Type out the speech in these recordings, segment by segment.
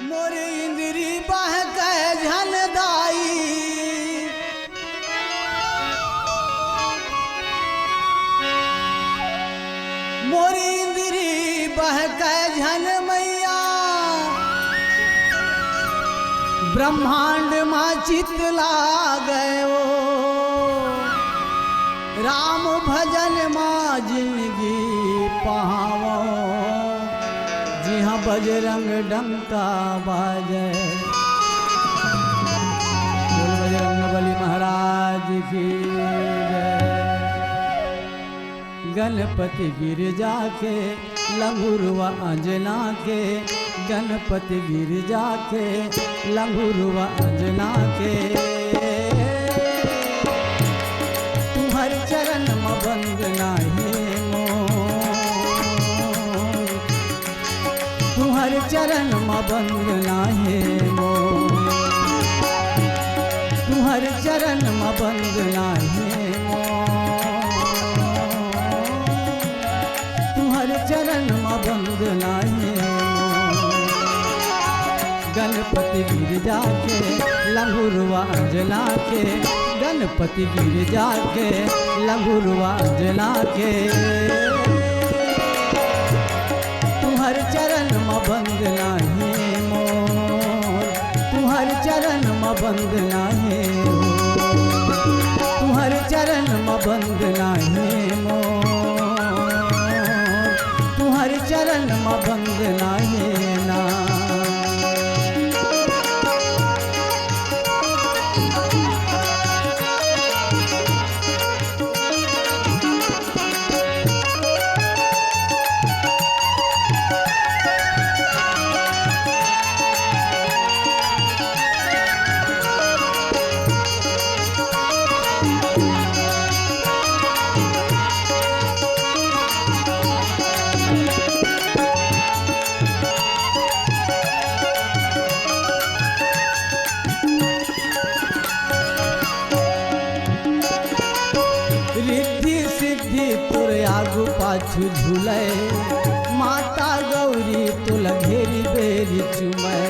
मोरे इंद्री बह कह झलदाई, मोरी इंद्री बह कह झल मैया, ब्रह्मांड माँ चित लागयो, राम भजन माँ जिंदगी पावो, जी हाँ बजरंग डंका बाजे। बोल बजरंग बली महाराज की जय। गणपति गिरजा के लंगुरवा अंजना के, गणपति गिरजा के लंगुरवा अंजना के, तुम्हारे चरण में वंदना है मोर, तुम्हारे चरण में वंदना है मोर, तुम्हारे चरण में वंदना है मोर, तुम्हारे चरण में वंदना है मोर। गणपति गिरजा के लंगुरवा अंजना के, गणपति गिरजा के लंगुरवा अंजना के, तुम्हारे चरण में वंदना है मोर, तुम्हारे चरण में वंदना है मोर, तुम्हारे चरण में वंदना है मोर, तुम्हारे चरण में वंदना है ना। रिद्धि सिद्धि तुर आगु पाछू झूले, माता गौरी तुल घेरी बेरी चुमै,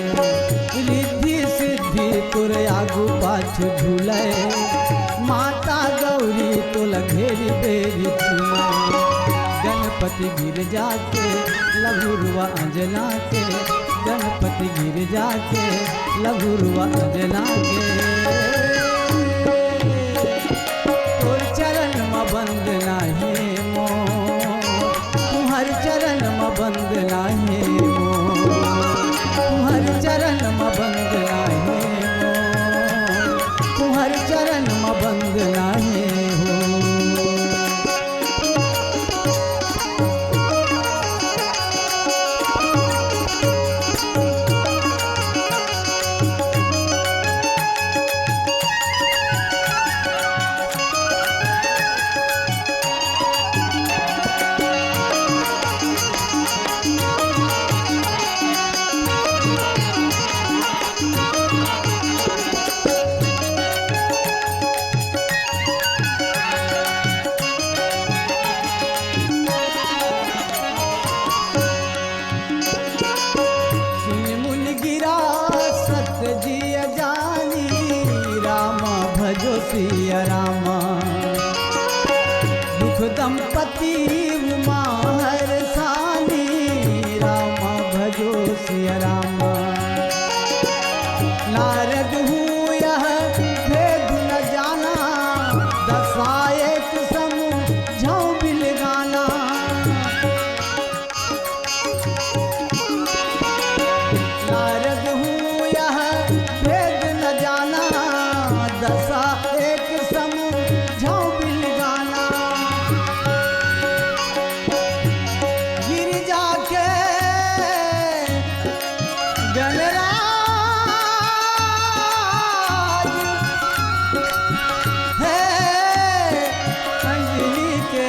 रिद्धि सिद्धि तुर आगु पाछू झूले, माता गौरी तुल घेरी बेरी चुमै। गणपति गिरजा के लंगुरवा अंजना के, गणपति गिरजा के लंगुरवा अंजना के, वंदना है मोर, तुम्हारे चरण में वंदना है मोर, तुम्हारे चरण में वंदना है मोर, तुम्हारे चरण में वंदना है हो। सिया रामा दुख दंपति उमा हर सानी, रामा भजो सिया रामा। नारद हूँ यह भेद न जाना, दशा एक समझाऊं बिल गाना। नारद हूँ यह भेद न जाना, दशा समझाऊं बिल गाना। गिरजा के गणराज है, अंजलि के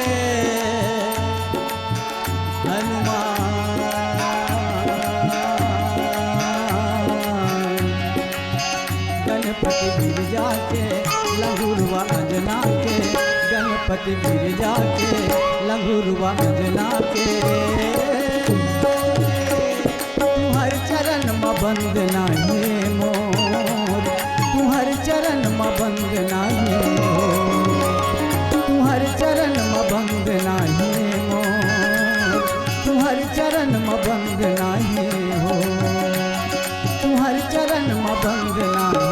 हनुमान। गणपति गिरजा के लंगुरवा अंजना के, गणपति गिरजा के लंगुरवा अंजना के, तुम्हारे चरण चरण म बंद नाही मोर, तुहर चरण म बंद नाही मोर, तुहर चरण म बंद नाही मोर, तुहर चरण म बंद नाही हो, तुहर चरण म बंद नाही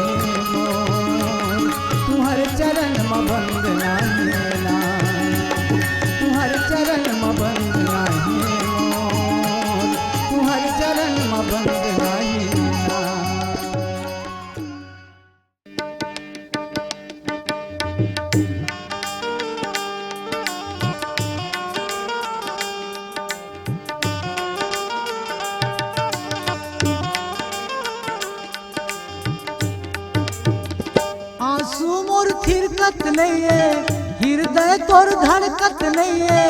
मोर, तुहर चरण म बंद नाही ना, तुहर चरण म बंद नाही मोर, तुहर चरण म बंद नाही ना। आंसू मोर थिरकत नहीं है, हृदय तोर धड़कत नहीं है,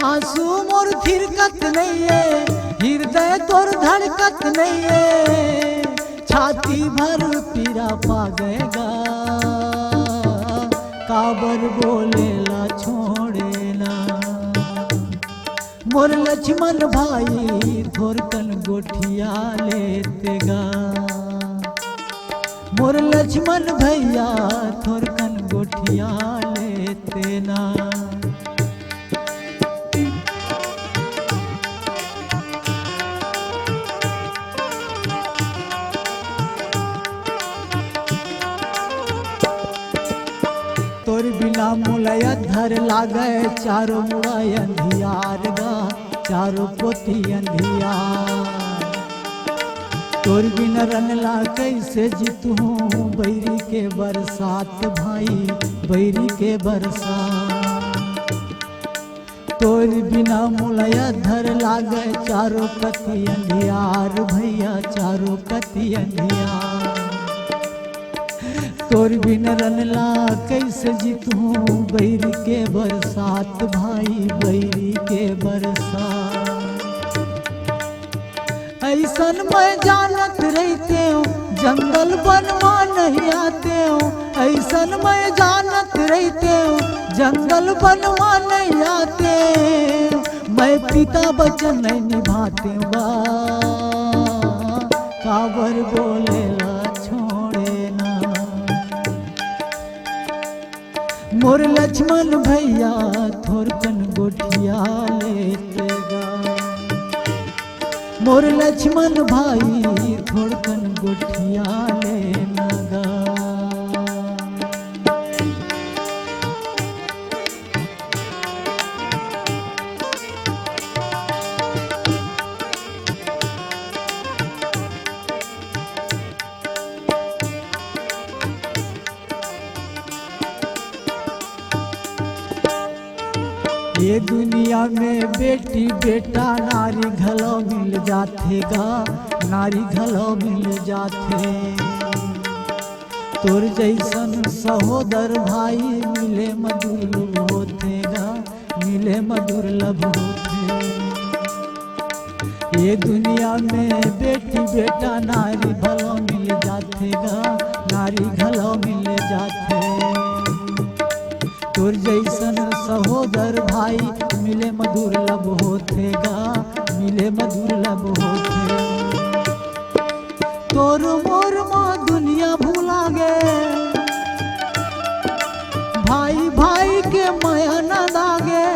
आंसू मोर थिरकत नहीं है, हृदय तोर धड़कत नहीं है, छाती भर पीरा पागेगा, काबर बोलेला छोड़ेला, मोर लक्ष्मण भाई थोरकन गोठिया लेतेगा, मोर लक्ष्मण भैया थोरकन गोठिया लेते ना। तोर बिना मुलया धर लागे, चारों मुड़ा अंधियार गा, चारों पोती अंधियार, तोर बिन रनला कैसे जीतू, बैरी के बरसात भाई बैरी के बरसात, तोर बिना मुलया धर लागे, चारों कति अंधियार भैया चारों कति अंधियार, तोर बिन रनला कैसे जीतू, बैरी के बरसात भाई बैरी के बरसात, ऐसन मैं जानत रहते हूँ जंगल बनवा नहीं आते हूँ, ऐसन मैं जानत रहते हूँ जंगल बनवा नहीं आते, मैं पिता वचन नहीं निभाते बा, काबर बोलेला छोड़े ना, मोर लक्ष्मण भैया थोरकन गोठिया लेतेगा, मोर लक्ष्मण भाई थोड़कन गोठिया लेगा। ये दुनिया में बेटी बेटा नारी घलो मिल जातेगा, नारी घलो मिल जाते, तोर जैसन सहोदर भाई मिले मधुर होतेगा, मिले मधुर लब होते, ये दुनिया में बेटी बेटा नारी भलो मिल जातेगा, नारी घलो मिल जाते, तोर जैसन सहोदर भाई मिले मधुर लब होतेगा, मिले मधुर लब होते, तोर मोर माँ दुनिया भूला गे, भाई भाई के माया न दागे,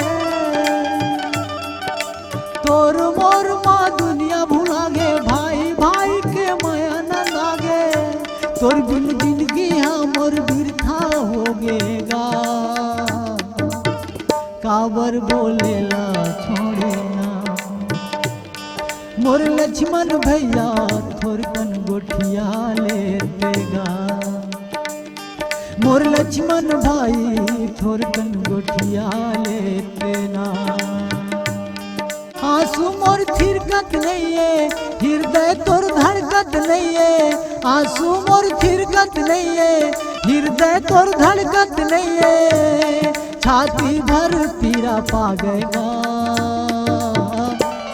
तोर मोर माँ दुनिया भूला गे, भाई भाई के माया न दागे, तोर बिन जिंदगी हमर बिरथा हो गेगा, काबर बोलेला छोड़े ना, मोर लक्ष्मण भैया थोरकन गोठिया लेतेगा, मोर लक्ष्मण भाई थोरकन गोठिया लेते ना। आंसू मोर थिरकत नहीं है, हृदय तोर धड़कत नहीं है, आंसू मोर थिरकत नहीं है, हृदय तोर धड़कत नहीं है, छाती भर पीरा पागेगा,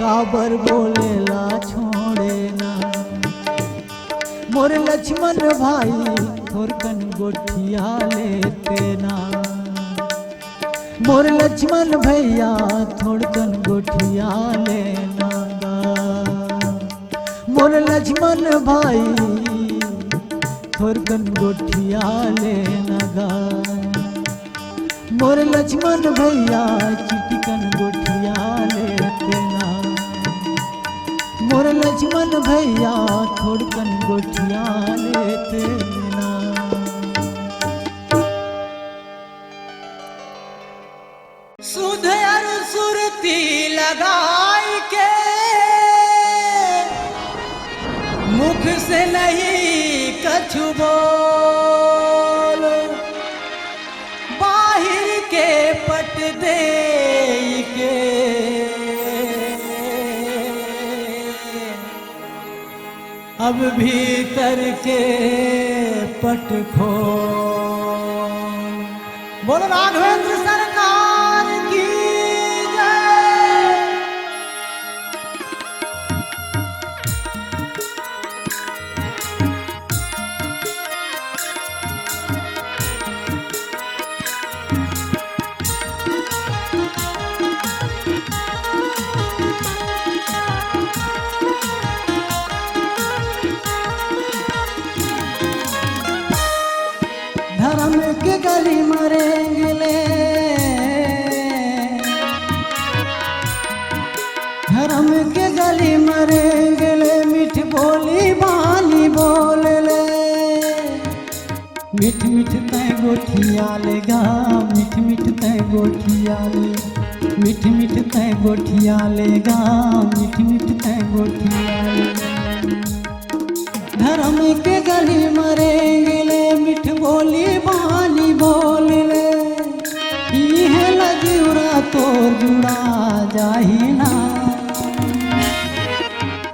काबर बोलेला छोड़े ना, मोर लक्ष्मण भाई थोरकन गोठिया लेते ना, मोर लक्ष्मण भैया थोड़कन गोठिया लेना गा, मोर लक्ष्मण भाई थोरकन गोठिया ले नगा। मोर लक्ष्मण भैया चिटिकन गोठिया लेते ना। मोर लक्ष्मण भैया थोड़कन गोठिया लेते ना। सुध और सुरती लगाई के मुख से नहीं कछु बोल, बाहिर के पट दे के अब भीतर के पट खोल। बोलो राघवेंद्र सरकार की जय। धर्म के गली मरेंगे, धर्म के गली मरेंगे, मीठ बोली बानी बोल ले। मीठ मीठ तय गोठिया लेगा, मीठ मीठ तय गोठिया ले। मीठ मीठ तय गोठिया लेगा, मीठ मीठ तय गोठिया ले। धर्म के गली मरेंगे, मीठ बोली बानी बोल ले। यह लजूरा तो जुड़ा जाही ना।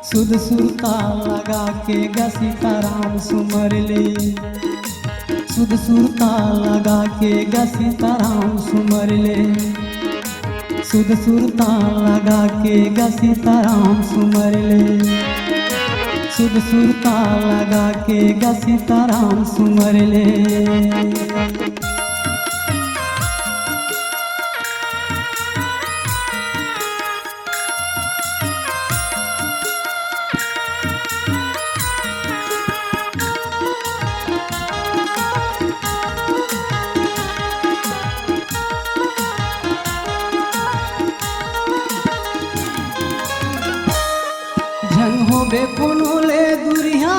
सुध सुरता लगा के सीताराम सुमर ले। सुध सुरता लगा के सीताराम सुमर ले। सुध सुरता लगा के सीताराम सुमर ले। सुध सुरता लगा के सीताराम सुमर ले। जन हो बे कोनो ले दुरिया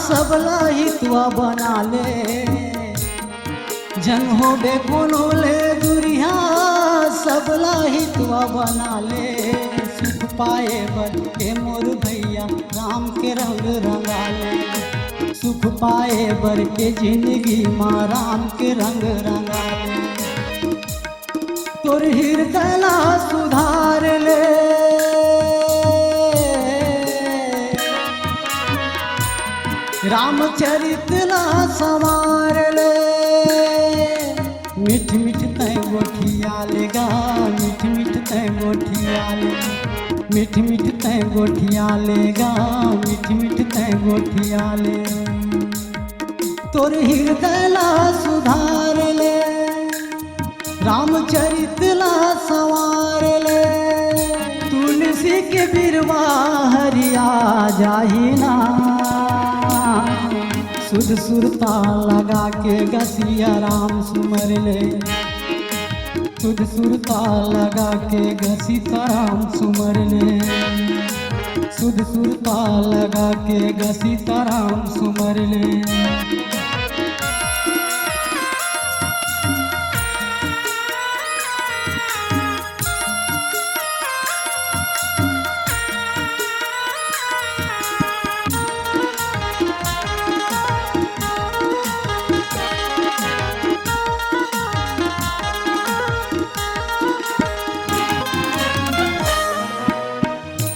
सबला हितवा बना ले। जन हो बे कोनो ले दुरिया सबला हितवा बना ले। सुख पाए बर के मोर भैया राम के रंग रंगा ले। सुख पाए बर के जिंदगी माँ राम के रंग रंगा ले। तोर हृदय ला सुधार ले। रामचरित ला संवार ले। मीठ मीठ तय गोठिया लेगा, मीठ मीठ तय गोठिया ले। मीठ मीठ तय गोठिया लेगा, मीठ मीठ तय गोठिया ले। तोर हृदय ला सुधार ले। रामचरित ला संवार ले। तुलसी के बिरवा हरिया जाही ना। सुध सुरता लगा के सिया राम सुमर ले। सुध सुरता लगा के सीताराम सुमर ले। सुध सुरता लगा के सीताराम सुमर ले।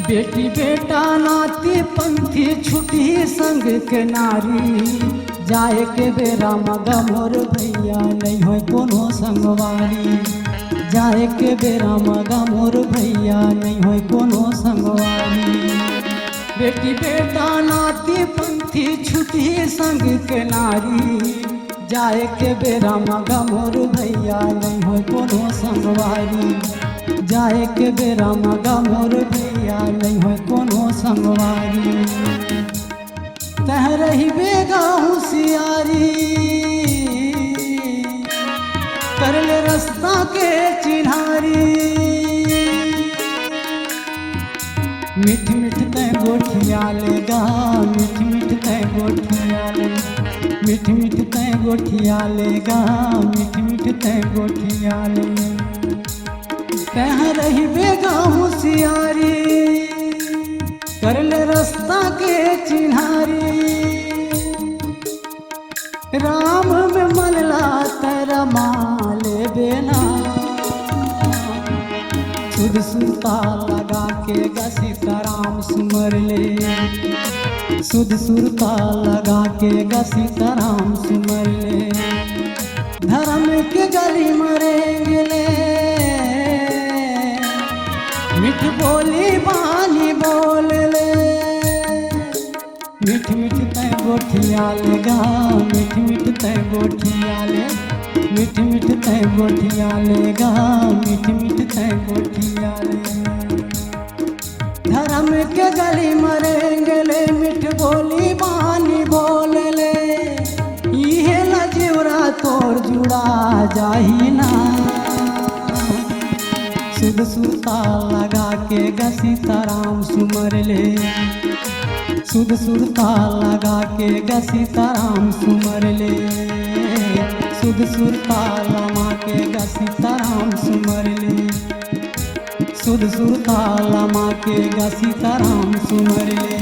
बेटी बेटा नाती पंथी छुटी संग के नारी। जाए के बेरा मगा मोर भैया नहीं हो कोनो संगवारी। जाए के बेरा मगा मोर भैया नहीं हो कोनो संगवारी। बेटी बेटा नाती पंथी छुटी संग के नारी। जाए के बेरा मगा मोर भैया नहीं हो कोनो संगवारी। जाए के बेरा मगा मोर भैया गोठिया नहीं हो कोनो संगवारी, तह रही बेगा होशियारी, कर ले रास्ता के चिन्हारी। मीठ मीठ तय गोठिया लेगा, मीठ मीठ तय गोठिया ले, मीठ मीठ तय गोठिया लेगा, मीठ मीठ तय गोठिया ले। कह रही बेगा होशियारी, कर ले रास्ता के चिन्हारी। राम में मनला तेरा माले बेना, सुध सुरता लगा के सीताराम सुमर ले, सुध सुरता लगा के सीताराम सुमर ले। धर्म के गली मरेंगे ले, मिठ बोली बानी बोल ले। मिठ मिठ तय गोठिया लेगा, मिठ मिठ तय गोठिया ले, मिठ मिठ तय गोठिया लेगा, मिठ मिठ तय गोठिया ले। धर्म के गली मरेंगे ले, मिठ बोली बानी बोल ले। ये लजीवरा तोर जुड़ा जाही ना, सुध सुरता लगा के सीताराम सुमर ले, सुध सुरता लगा के सीताराम सुमर ले, सुध सुरता लगा के सीताराम सुमर ले, सुध सुरता लगा के सीताराम सुमर ले।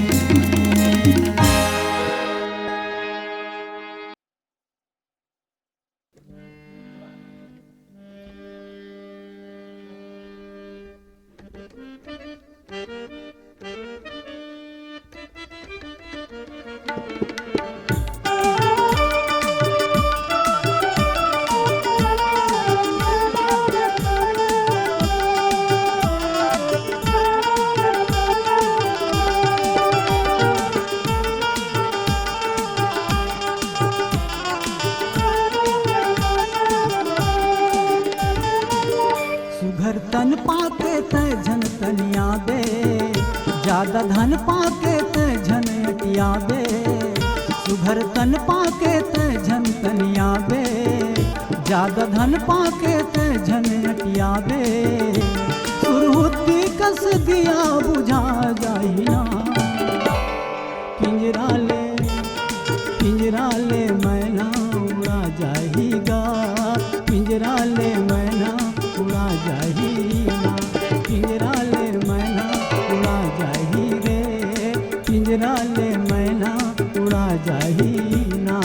सुघर तन पाके ते झन तनिया दे, ज्यादा धन पाके ते झन अटिया दे। सुघर तन पाके ते झन तनिया दे, ज्यादा धन पाके ते झन अटिया दे। सुरहुती कस दिया बुझा जाइना, पिंजरा ले मैना उड़ा जाएगा, पिंजरा ले मैना उड़ा जाही ना, पिंजरा ले मैना उड़ा जाही रे, पिंजरा ले मैना उड़ा जाही ना।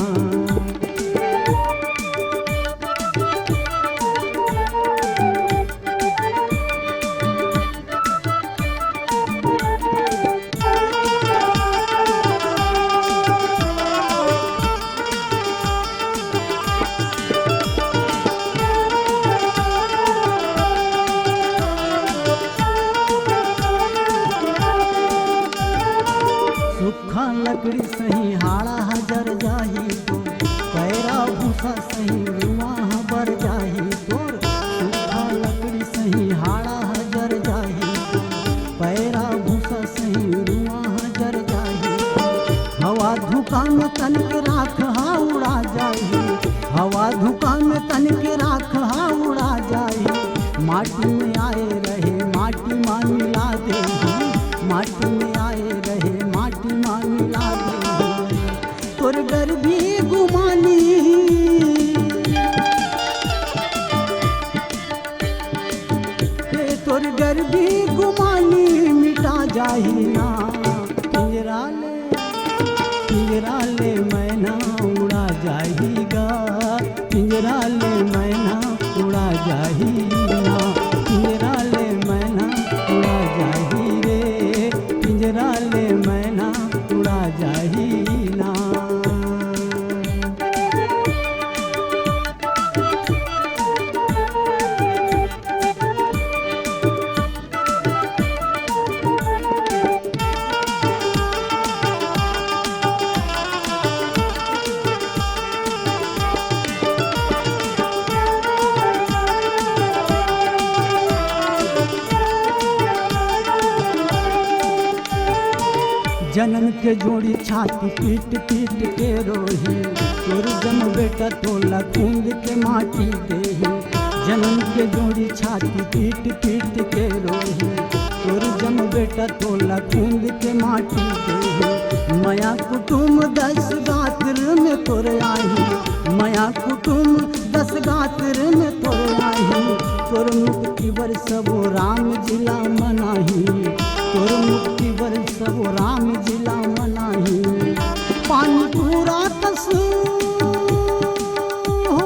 सूखा लकड़ी सही हाड़ा हजर जाही तो, पैरा भूसा सही रुआ बर जाही तोर। सूखा लकड़ी सही हाड़ा हजर जाही तो, पैरा भूसा सही रुआ हजर जाही। हवा धुका में तन के राख हा उड़ा जाही, हवा धुका में तन के राख हा उड़ा जाही। माटी में आए रहे माटी मान मिला दे, माटी में आए रहे माटी मान मिला दे। तोर गर्भी गुमानी, तोर गर्भी गुमानी मिटा जाही ना। पिंजरा ले मैना उड़ा जाहीगा, पिंजरा ले मैना उड़ा जाही ना, पिंजरा ले मैना उड़ा जाही रे, पिंजरा ले मैना उड़ा जाही ना। जनन के जोड़ी छाती पीट पीट के रोही, तोर जम बेटा तोला खूंद के माटी देही। जनन के जोड़ी छाती पीट पीट के रोही, तोर जम बेटा तोला खूंद के माटी देही। माया कुटुम 10 गात्र में तोर आई, माया कुटुम 10 गात्र में तोर आई। तोर मुक्ति बरसबो राम जिला मनाही, तोर मुक्ति बरसबो राम जिला मनाही। पानी पूरा कस हो,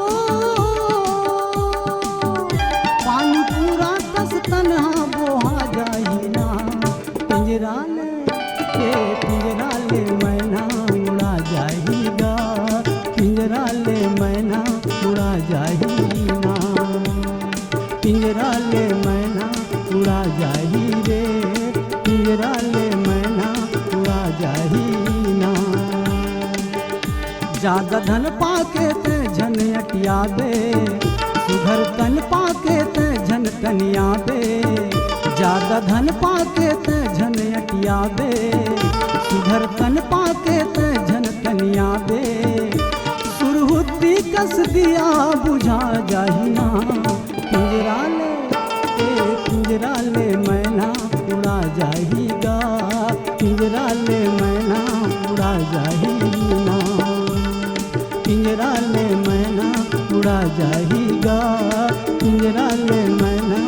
पानी पूरा कस तन्हा बोहा जाही ना। पिंजरा ले मैना उड़ा जाएगा, पिंजरा ले मैना उड़ा जाएगा। पिंजरा ले मैना उड़ा जाही रे, पिंजरा ले मैना उड़ा जाही ना। ज्यादा धन पाके ते झन अटियाबे, सुघर तन पाके ते झन तनियाबे। ज्यादा धन पाके ते झन अटियाबे, सुघर तन पाके ते झन तनियाबे। सुरहुती कस दिया बुझा जाही ना। पिंजरा ले मैना उड़ा जाएगा, पिंजरा ले मैना उड़ा जाएगा। पिंजरा ले मैना उड़ा जाएगा, पिंजरा ले मैना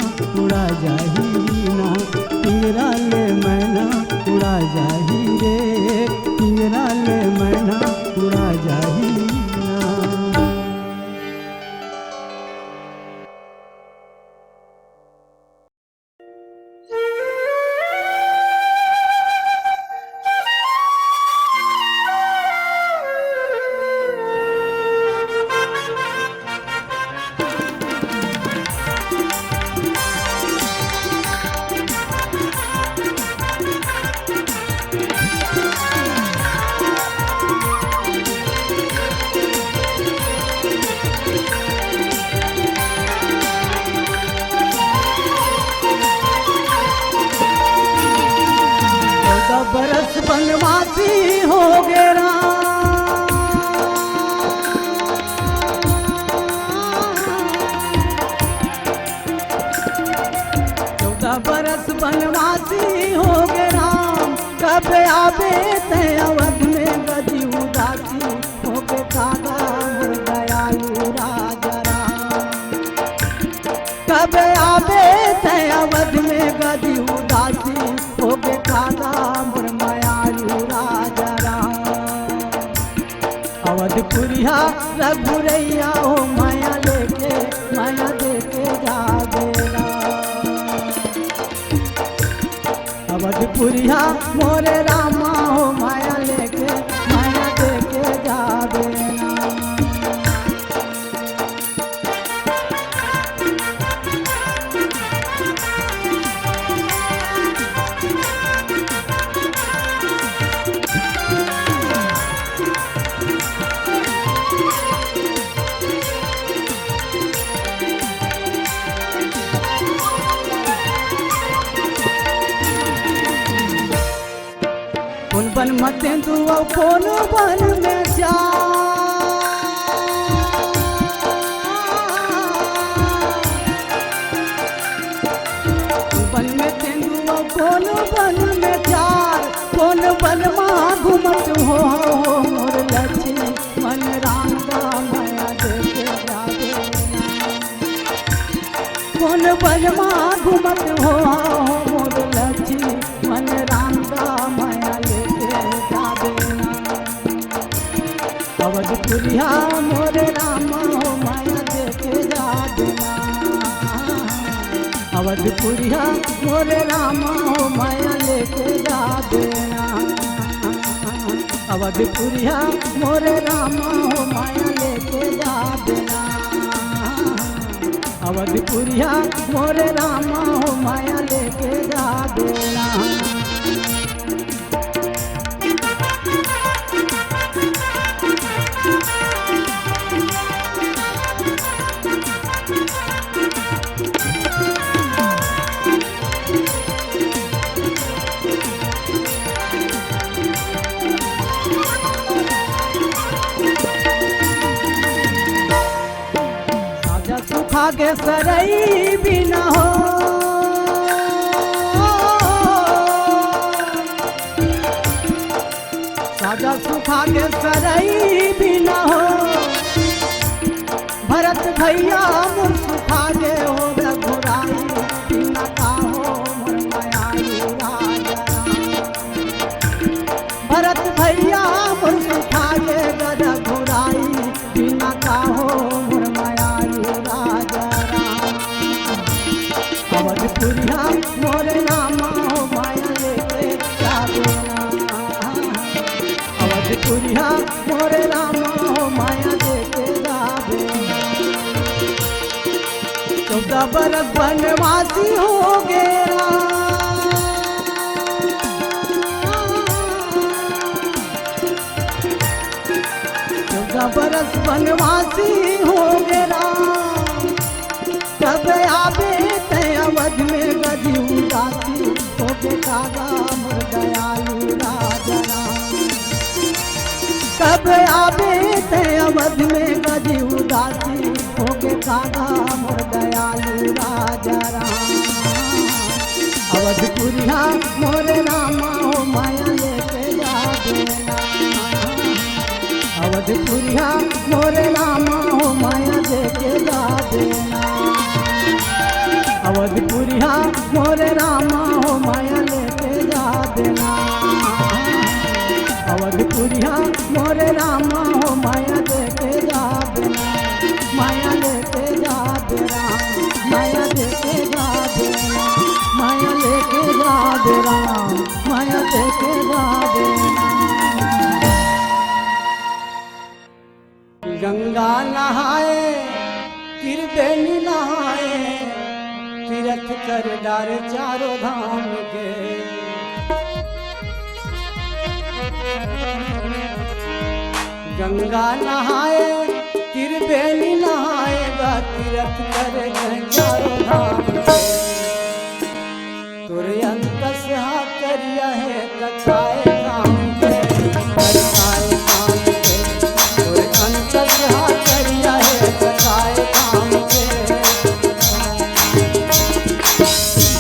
उड़ा जाएगा। पिंजरा ले मैना उड़ा जाही रे, पिंजरा ले मैना उड़ा जाएगा। बरस बनवासी हो गए राम, 14 बरस बनवासी हो गए राम। कब आबे ते अवध में गदी उदासी, हो गए कागा मर दयालु राजा राम। कब आबे ते अवध में गदी उदासी, हो गए कागा अवधपुरिया रघुरैया हो माया लेके, माया देके जावेला। अवधपुरिया मोरे रामा हो माया लेके, माया देके जावेला। बन मते दुआ कौन बन में जा, बन में तेंदुआ कौन बन में चार। कौन बन माँ घूमत हो मोर लक्ष्मी मन राम दा माया देके जावे। कौन बन माँ घूमत हो मोर लक्ष्मी मन राम दा माया अवधपुरिया मोरे रामा हो माया देके जाना। अवधपुरिया मोरे रामा हो माया लेके जाना। अवधपुरिया मोरे रामा हो माया लेके जाना। अवधपुरिया मोरे रामा हो माया लेके जाना। सुखा के सरई भी न हो, साजा सुखा के सरई भी न हो, भरत भैया मुर सुखा के हो रघुराई बिना का हो मोर मायाई राजा राम। भरत भैया मुर सुखा के रघुराई बिना का हो मोर मायाई राजा राम। अवधपुरिया मोर नामा हो माया लेके जावे ना, अवधपुरिया मोर नामा हो माया लेके जावे। 14 बरस वनवासी हो गया, 14 बरस वनवासी हो गया। तब आवे ते अवध में गजी उदासी हो के कागा मोर दयालु राजा राम। तब आवे ते अवध में गजी उदासी हो के कागा मोर दयालु राजा राम। अवधपुरिया मोर नामा हो माया लेके जावे ना, अवधपुरिया मोर नामा हो माया लेके जावे ना। अवधपुरिया मोर रामा हो माया लेके जावे ना, अवधपुरिया मोर रामा हो माया लेके जावे ना। माया लेके जावे राम, माया लेके जावे ना, माया लेके जावे राम, माया लेके जावे ना। गंगा नहाए त्रिवेणी नहाए, तीर्थ कर डार चारों धाम के। गंगा नहाए त्रिवेणी नहाएगा, तीर्थ कर चारों धाम के। तुर अंत से हा करिया है कथाए काम के, कथाए काम के। तुर अंत से हा करिया है कथाए काम के।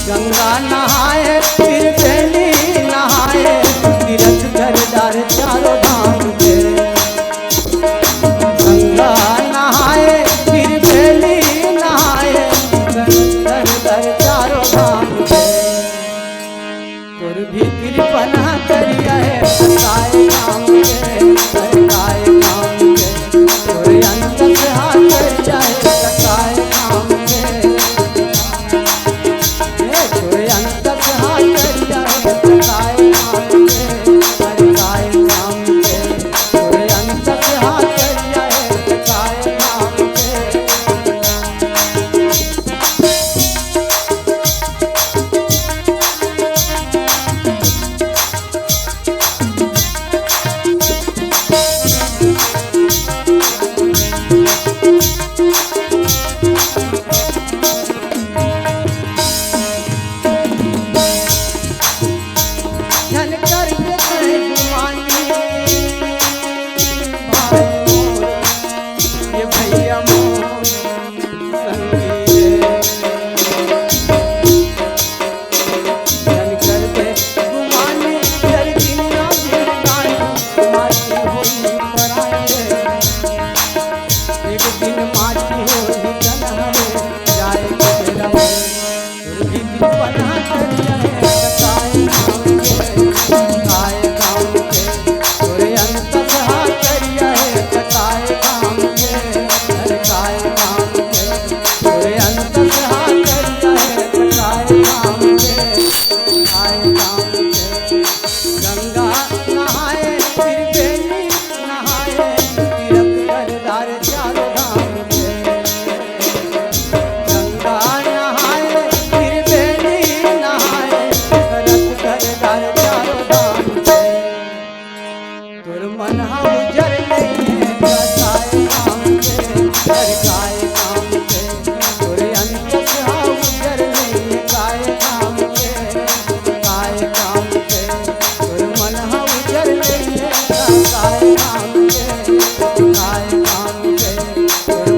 गंगा नहाए त्रिवेणी नहाए, तीर्थ कर डार चारों धाम के। गंगा नहाए त्रिवेणी नहाए, तीर्थ कर चारों धाम के। तुर भी कृपना करिया है कथाए काम के, कथाए काम के। तुर अंत से हा करिया है कथाए काम के।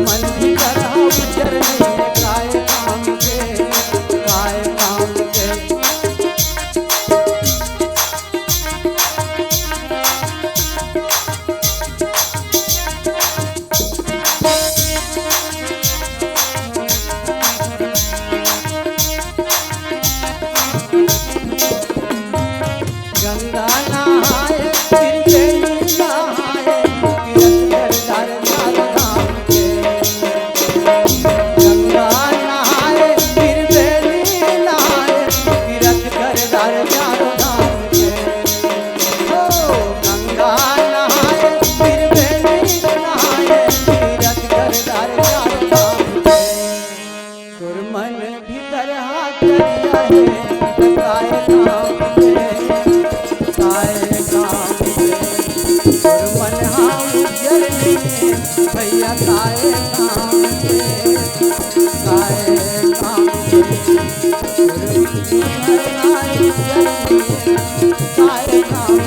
मन भी कर भैया काए काम के, काए काम के। तुम्हार नाई चरनी काए काम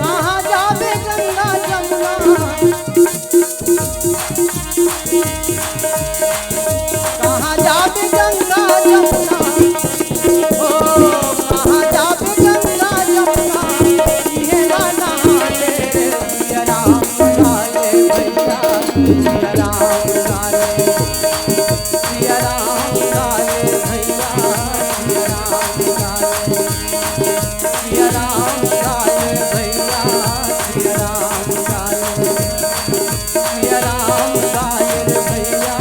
कहाँ जावे गंगा जमुना, कहाँ जावे गंगा जमुना, ओ कहाँ जावे गंगा जमुना, ये राना ले सिया राम लाले भैया, सिया राम लाले, सिया राम लाले भैया, सिया राम लाले, सिया राम लाले भैया, सिया राम लाले, सिया राम लाले भैया,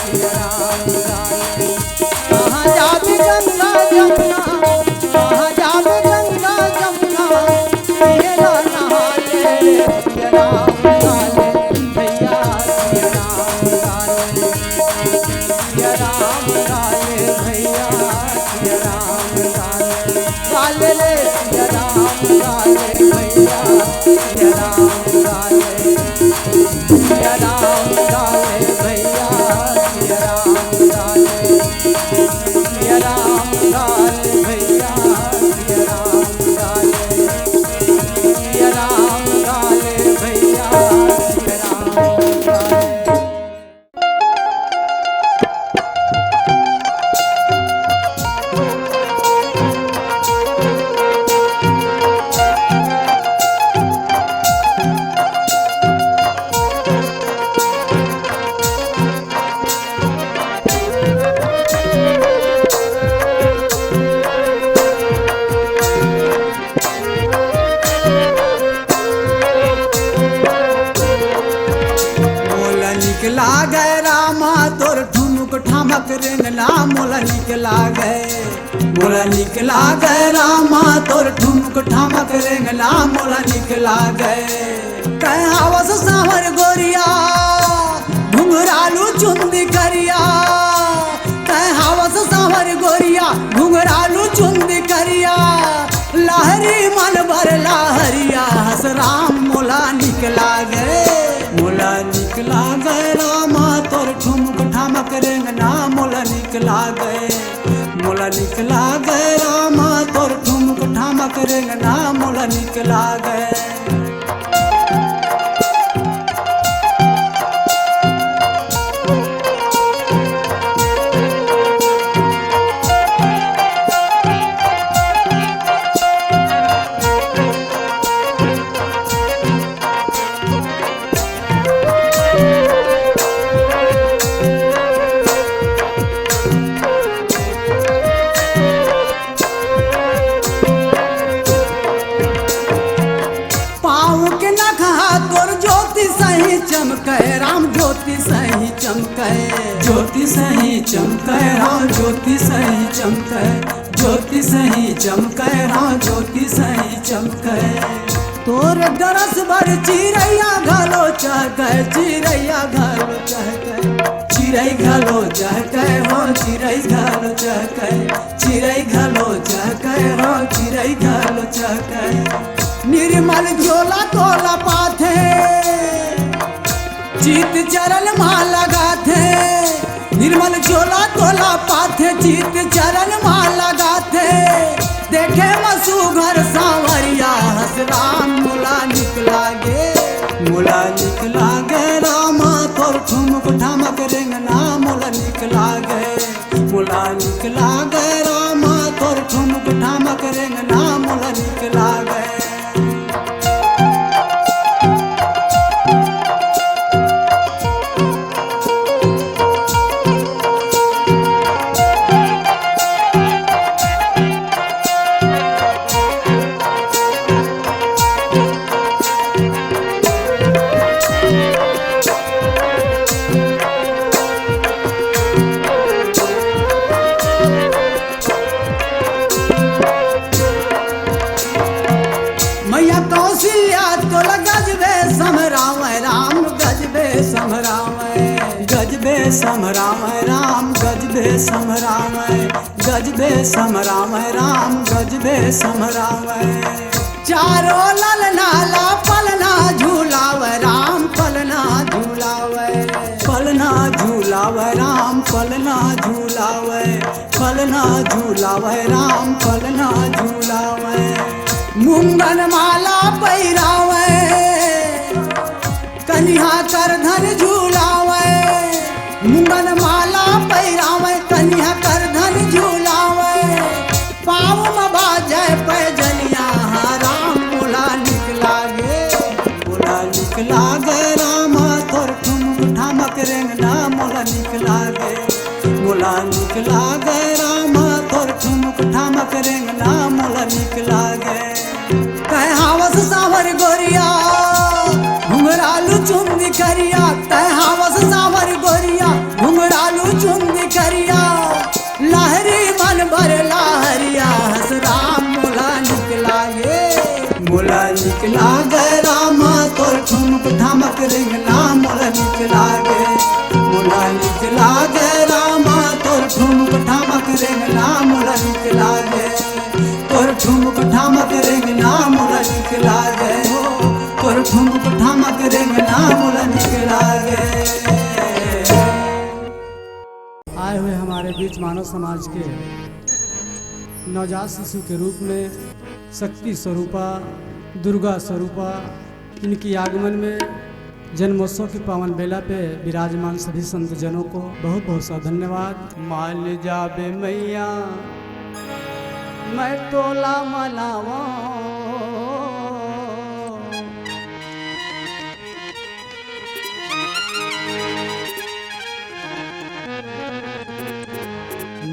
सिया राम लाले। कहाँ जावे गंगा जमुना, कहाँ जावे गंगा जमुना, ये राना ले सिया राम लाले भैया, सिया राम लाले, सिया राम लाले भैया, सिया राम लाले, लाले ले सिया राम लाले भैया, सिया राम लाले, सिया राम लाले भैया, सिया राम लाले, सिया राम लाले भैया, सिया राम लाले, सिया राम लाले भैया, सिया राम लाले। मोला निकला गए रामा तोर ठुनुक ठामक रेंगना, मोला निकला गए, मोला निकला गए रामा तोर ठुनुक ठामक रेंगना, मोला निकला गए। कह हवस सावर गोरिया घुंघरालू चुंदी करिया, कह हवस सावर गोरिया घुंघरालू चुंदी करिया, लहरी मन भर लहरिया हस राम मोला निकला गए, मोला निकला गए रामा तोर ठुमक ठामक रेंगना, मोला निकला गए, मोला निकला गए रामा तोर ठुमक ठामक रेंगना, मोला निकला गए। पाँव के नखा तोर ज्योति सही चमके राम, ज्योति सही चमके, ज्योति सही चमके राम, ज्योति सही चमके, ज्योति सही चमके राम, ज्योति सही चमके। तोर दरस भर चिड़ैया घलो चहके, चिड़ैया घलो चहके, चिड़ै घलो चहके हो, चिड़ै घलो चहके, चिड़ै घलो चहके हो, चिड़ै घलो चहके। निर्मल झोला तोला पाथे, चित चरण माँ लगाथे, निर्मल झोला तोला पाथे, चित चरण माँ लगाथे। देखे मसू घर सांवरिया हस राम मोला निकला गे, मोला निकला गे रामा तोर ठुमक ठामक रेंगना, मोला निकला गे, मोला निकला गे रामा तोर ठुमक ठामक रेंगना, मोला निकला गे। समराम राम गजबे समराम गजबे समराम राम गजबे समराम चारो ललनाला पलना झूलावे राम पलना झूलावे पलना झूलावे राम पलना झूलावे पलना झूलावे राम पलना झूलावे मुंगन माला पैरावे कन्या कर धन झूलावे मुंगन माला पैरावे कन्या कर धन झूलावे पाँव में बाजे पैजनिया राम मोला निकला गे राम तोर ठुमक ठामक रेंगना मोला निकला गे राम तोर ठुमक ठामक रेंगना मोला निकला गे कह हावस सावर गोरिया घुंघरालू चुंदी करिया कह हावस सावर गोरिया घुंघरालू चुंदी करिया लहरी मन भर लहरिया हस राम मोला निकला गे राम तोर ठुमक ठामक रेंगना मोला निकला गे राम तोर ठुमक ठामक रेंगना मोला निकला गे तोर ठुमक ठामक रेंगना मोला निकला गे हो तोर ठुमक ठामक रेंगना मोला निकला गे। आए हुए हमारे बीच मानव समाज के नवजात शिशु के रूप में शक्ति स्वरूपा दुर्गा स्वरूपा इनकी आगमन में जन्मोत्सव की पावन बेला पे विराजमान सभी संत जनों को बहुत बहुत सा धन्यवाद। मान जाबे मैया मैं तोला मनावा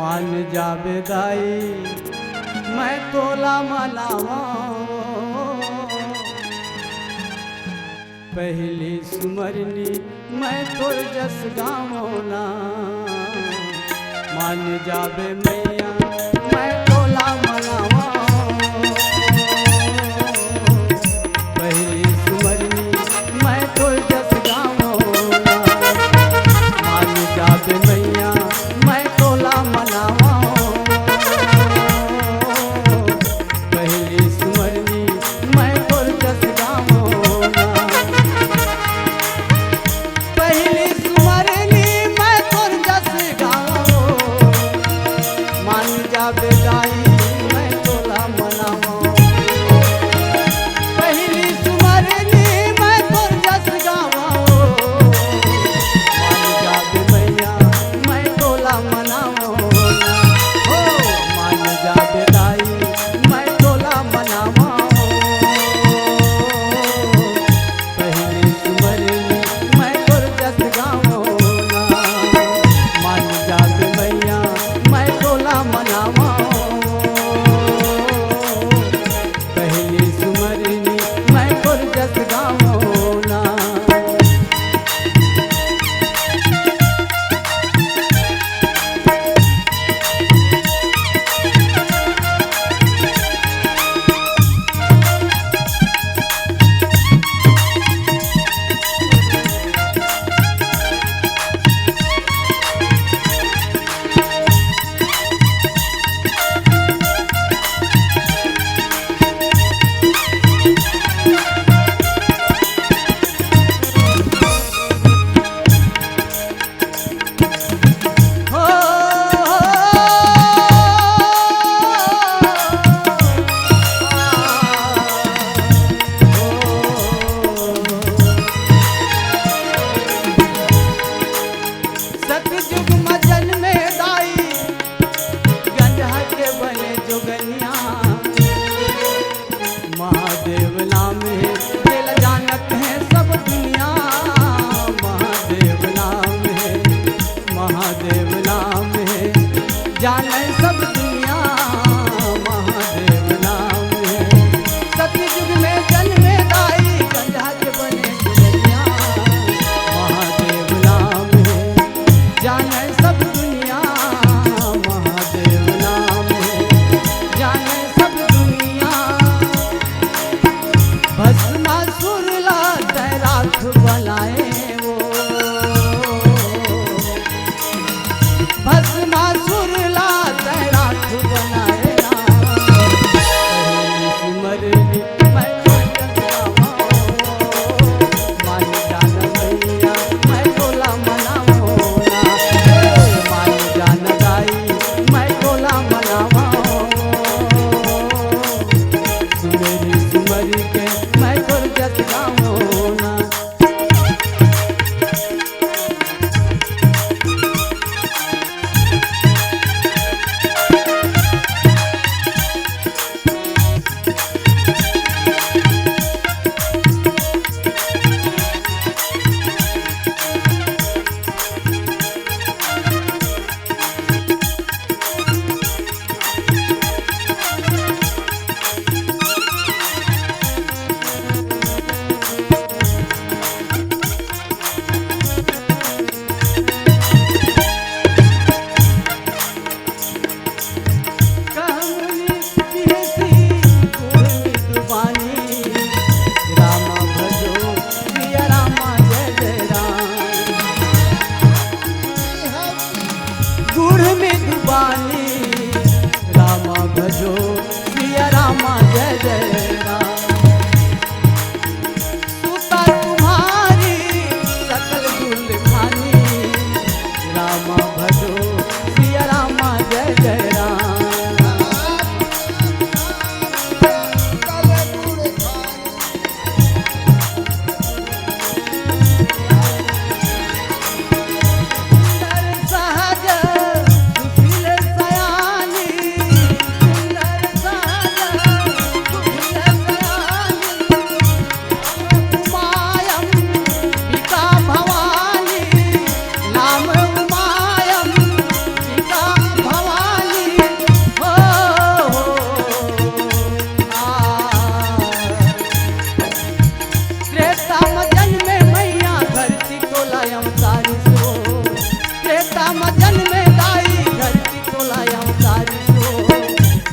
मान जाबे दाई मैं तोला मनावा पहली सुमरनी मैं तोर जस गावना मान जाबे मैया मैं तोला मनावा पहली सुमरनी मैं तोर जस गावना मान जाबे मैया मैं तोला मनावा पहली सुमरनी मैं तोर जस गावना पहली सुमरनी मैं तोर जस गावो मान जाबे दाई मैं तोला मनावा पहली सुमरनी मैं तोर जस गावो मान जाबे मैया मैं तोला मनावा हो मान जाबे दाई मैं तोला मनावा पहली सुमरनी मैं तोर जस गावो मान जाबे मैया मैं तोला मनावा पहली सुमरनी मैं तोर जस गावो सतयुग में जन्मे दाई गंजा के बने जोगनिया महादेव नाम है दिल जानत है सब दुनिया महादेव नाम है जाने सब दुनिया महादेव नाम है सतयुग में जन्मे दाई गंजा के बने जोगनिया महादेव नाम है जाने सब दुनिया महादेव नाम है जाने सब दुनिया भस्मासुर ला तैराक बनाए वो बानी, राम भजो सिया रामा जय जय राम। सुता तुम्हारी सकल दुल्हानी, राम भजो सिया रामा जय जय राम।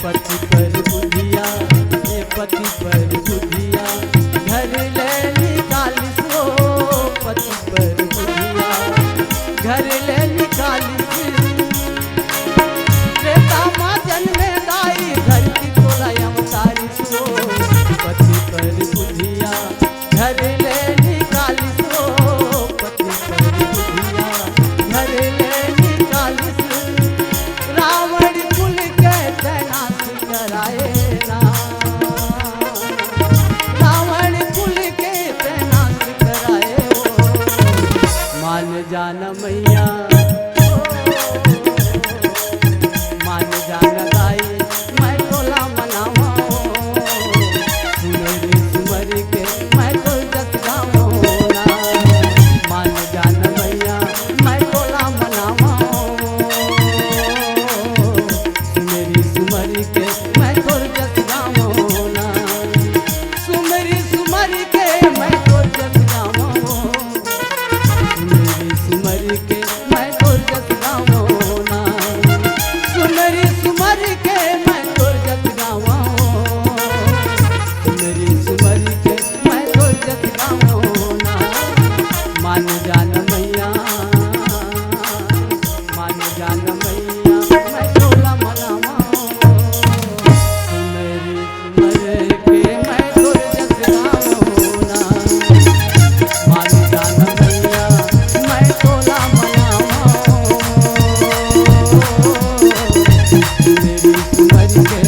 पति पर बुधिया, ये पति पर बुधिया, घर ले निकालिस हो। पति पर बुधिया, घर ले निकालिस। त्रेता माँ जन्मे दाई, धरती तोला अवतारिस हो। पति पर बुधिया, घर ले निकालिस हो। पति पर बुधिया, घर ले निकालिस। रावण कुल के तैनात कराए ना, रावण कुल के तैनात कराए हो। मान जान मैया, मान जान दाई, मैं तोला मनावा। सुमर सुमर के मैं तो जत गाऊं ना। मान जान मैया, मैं तोला मनावा। सुमरी सुमरी के मैं तोर जत गाऊं ना। सुमरी सुमरी के मैं तोर जत गाऊं। सुमरी सुमरी के मैं तोर जत गाऊं ना। सुमरी सुमरी के मैं तोर जत गाऊं। सुमरी सुमरी के मैं तोर जत गाऊं ना। मान जान मैया, मान जान मैया, मैं तोला मनावा। सुमरी सुमरी के मैं तोर जत गाऊं ना। मान जान मैया, मैं तोला मनावा। सुमरी सुमरी के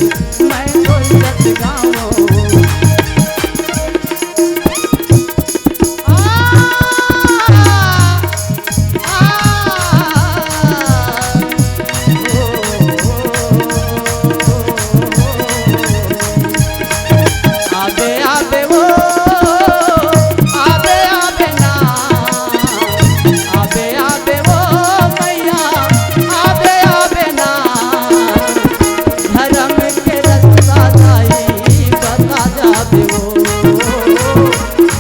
मैं तोर जत गाऊं। आबे आबे वो, आबे आबे ना, आबे आबे वो मैया, आबे आबे ना। धर्म के रास्ता दाई बता जाबे वो।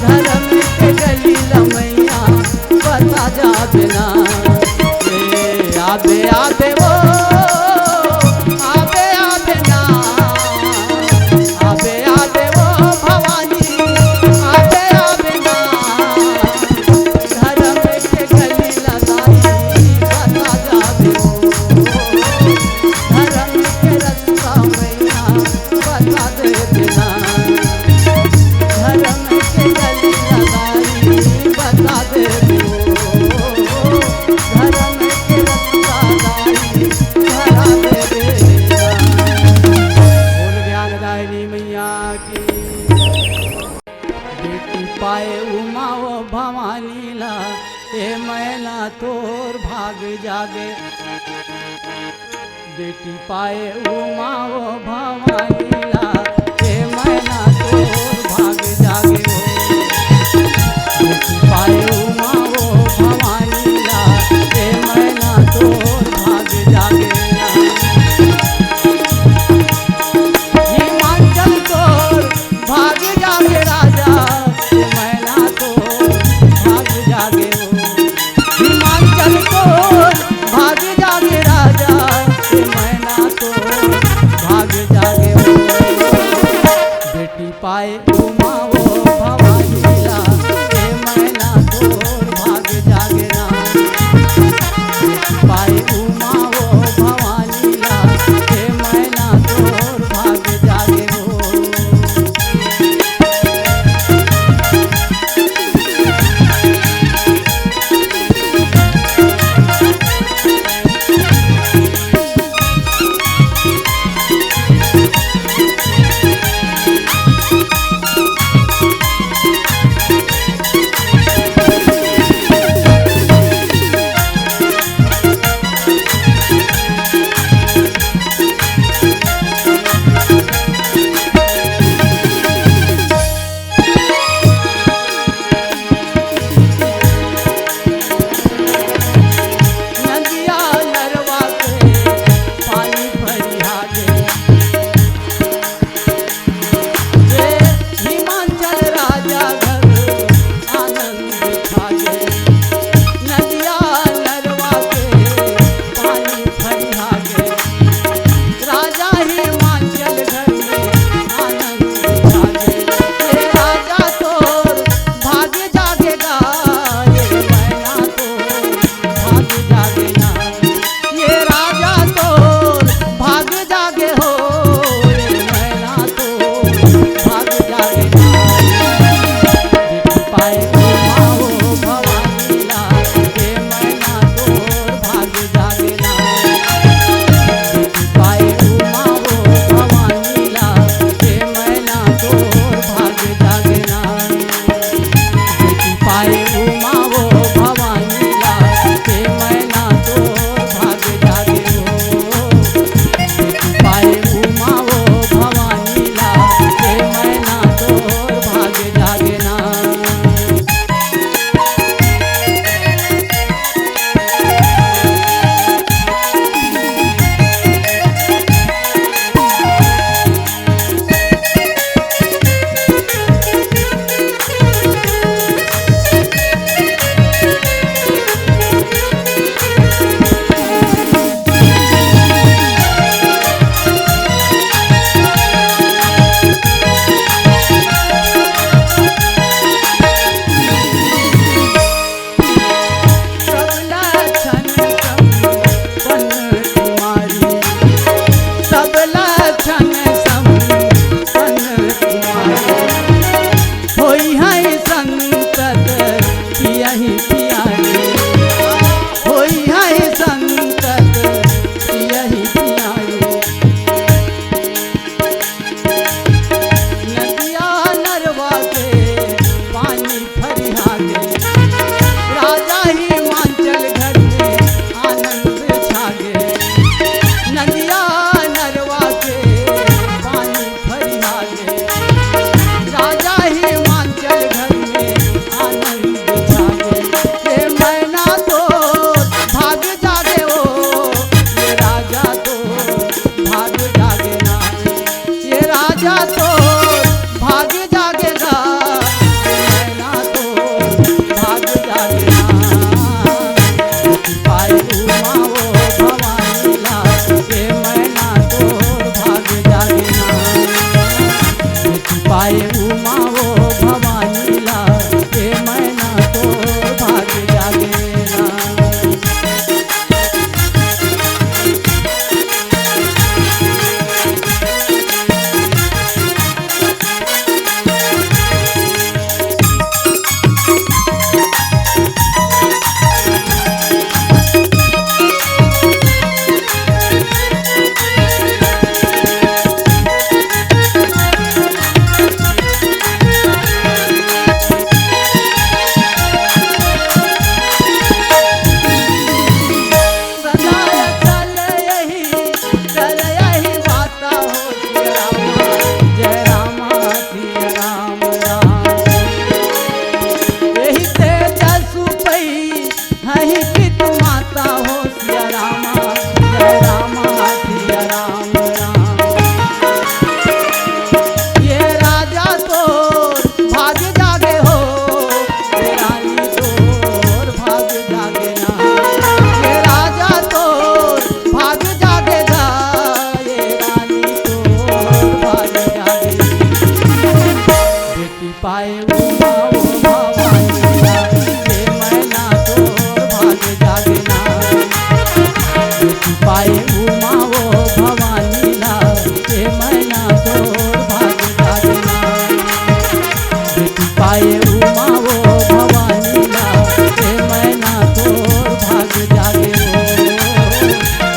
धर्म के गली मैया बता जाबे ना। आबे आबे वो, आबे आबे ना, आबे आबे वो भवानी, आबे आबे ना। धर्म के गली दाई बता जाबे वो। धर्म के रास्ता मैया बता दे ना। धर्म के गली दाई बता दे वो। धर्म के रास्ता दाई धरा दे ना। बोल ज्ञानदायिनी मैया की। बेटी पाए उमा वो भवानी ला, ए मैना तोर भाग जागे। बेटी पाए उमा वो भवानी ला, ए मैना तोर भाग जागे हो। बेटी पाए उमा वो भवानी ला, ए मैना तोर भाग जागे ना। हिमाचल तोर भाग जागे राजा, ए मैना तोर भाग जागे हो। हिमाचल तोर भाग जागे राजा, ए मैना तोर भाग जागे हो। बेटी पाए उमा वो भवानी ला, ए मैना तोर भाग जागे ना। बेटी पाए उमा वो भवानी